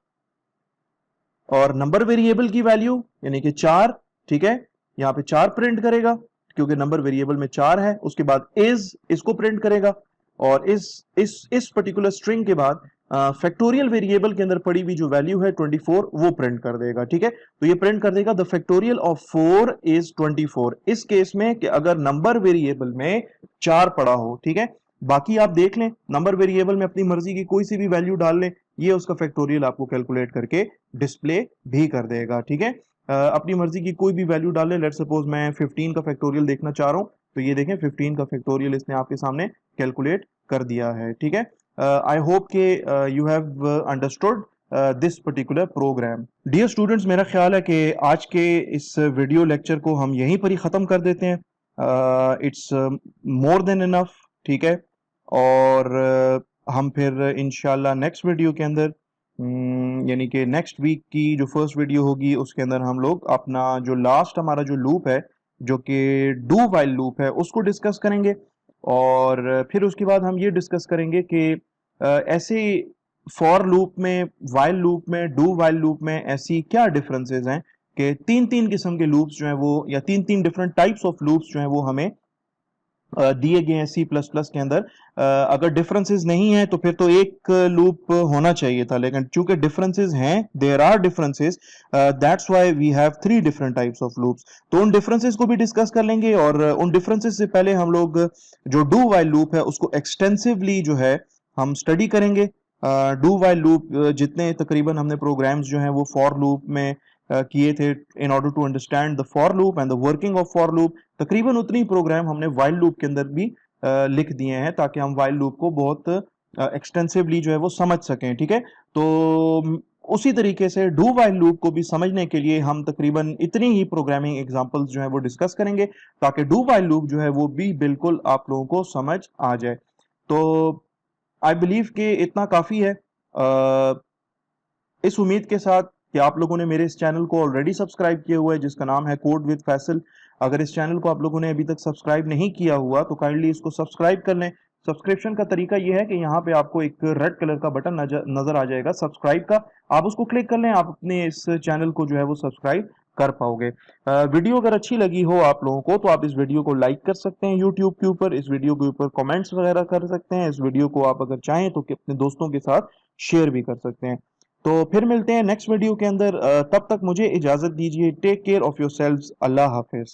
और नंबर वेरिएबल की वैल्यू यानी कि 4, ठीक है, यहाँ पे 4 प्रिंट करेगा क्योंकि नंबर वेरिएबल में 4 है। उसके बाद इज इसको प्रिंट करेगा और इस पर्टिकुलर स्ट्रिंग के बाद फैक्टोरियल वेरिएबल के अंदर पड़ी हुई जो वैल्यू है 24 वो प्रिंट कर देगा, ठीक है। तो ये प्रिंट कर देगा द फैक्टोरियल ऑफ 4 इज 24 इस केस में कि अगर नंबर वेरिएबल में 4 पड़ा हो, ठीक है। बाकी आप देख लें, नंबर वेरिएबल में अपनी मर्जी की कोई सी भी वैल्यू डाल लें, ये उसका फैक्टोरियल आपको कैलकुलेट करके डिस्प्ले भी कर देगा, ठीक है। अपनी मर्जी की कोई भी वैल्यू डाल लें। लेट्स सपोज मैं 15 का फैक्टोरियल देखना चाह रहा हूं, तो ये देखें 15 का फैक्टोरियल इसने आपके सामने कैलकुलेट कर दिया है, ठीक है। आई होप के you have understood this particular program. Dear students, मेरा ख्याल है कि आज के इस वीडियो लेक्चर को हम यहीं पर ही ख़त्म कर देते हैं। इट्स मोर देन इनफ, ठीक है। और हम फिर इंशाल्लाह नेक्स्ट वीडियो के अंदर यानी कि नेक्स्ट वीक की जो फर्स्ट वीडियो होगी उसके अंदर हम लोग अपना जो लास्ट हमारा जो लूप है जो कि डू वाइल लूप है उसको डिस्कस करेंगे। और फिर उसके बाद हम ये डिस्कस करेंगे कि ऐसे फॉर लूप में, वाइल लूप में, डू वाइल लूप में ऐसी क्या डिफरेंसेस हैं कि तीन तीन किस्म के लूप्स जो हैं वो, या तीन तीन डिफरेंट टाइप्स ऑफ लूप्स जो हैं वो हमें दिए गए हैं सी प्लस प्लस के अंदर। अगर डिफरेंसेस नहीं है तो फिर तो एक लूप होना चाहिए था, लेकिन चूंकि डिफरेंसेस हैं, there are differences, that's why we have 3 different types of loops. तो उन डिफरेंसेस को भी डिस्कस कर लेंगे और उन डिफरेंसेस से पहले हम लोग जो डू वाइल लूप है उसको एक्सटेंसिवली जो है हम स्टडी करेंगे। डू वाइल लूप जितने तकरीबन हमने प्रोग्राम्स जो हैं वो फॉर लूप में किए थे in order to understand the for loop and the working of for loop, तकरीबन उतनी प्रोग्राम हमने वाइल लूप के अंदर भी लिख दिए हैं ताकि हम वाइल लूप को बहुत एक्सटेंसिवली जो है वो समझ सकें, ठीक है। तो उसी तरीके से डू वाइल लूप को भी समझने के लिए हम तकरीबन इतनी ही प्रोग्रामिंग एग्जांपल्स जो है वो डिस्कस करेंगे ताकि डू वाइल लूप जो है वो भी बिल्कुल आप लोगों को समझ आ जाए। तो आई बिलीव कि इतना काफी है। इस उम्मीद के साथ कि आप लोगों ने मेरे इस चैनल को ऑलरेडी सब्सक्राइब किया हुआ है जिसका नाम है कोड विद फैसल। अगर इस चैनल को आप लोगों ने अभी तक सब्सक्राइब नहीं किया हुआ तो काइंडली इसको सब्सक्राइब कर लें। सब्सक्रिप्शन का तरीका यह है कि यहाँ पे आपको एक रेड कलर का बटन नजर आ जाएगा सब्सक्राइब का, आप उसको क्लिक कर लें, आप अपने इस चैनल को जो है वो सब्सक्राइब कर पाओगे। वीडियो अगर अच्छी लगी हो आप लोगों को तो आप इस वीडियो को लाइक कर सकते हैं यूट्यूब के ऊपर, इस वीडियो के ऊपर कमेंट्स वगैरह कर सकते हैं, इस वीडियो को आप अगर चाहें तो अपने दोस्तों के साथ शेयर भी कर सकते हैं। तो फिर मिलते हैं नेक्स्ट वीडियो के अंदर, तब तक मुझे इजाजत दीजिए। Take care of yourselves. अल्लाह हाफिज।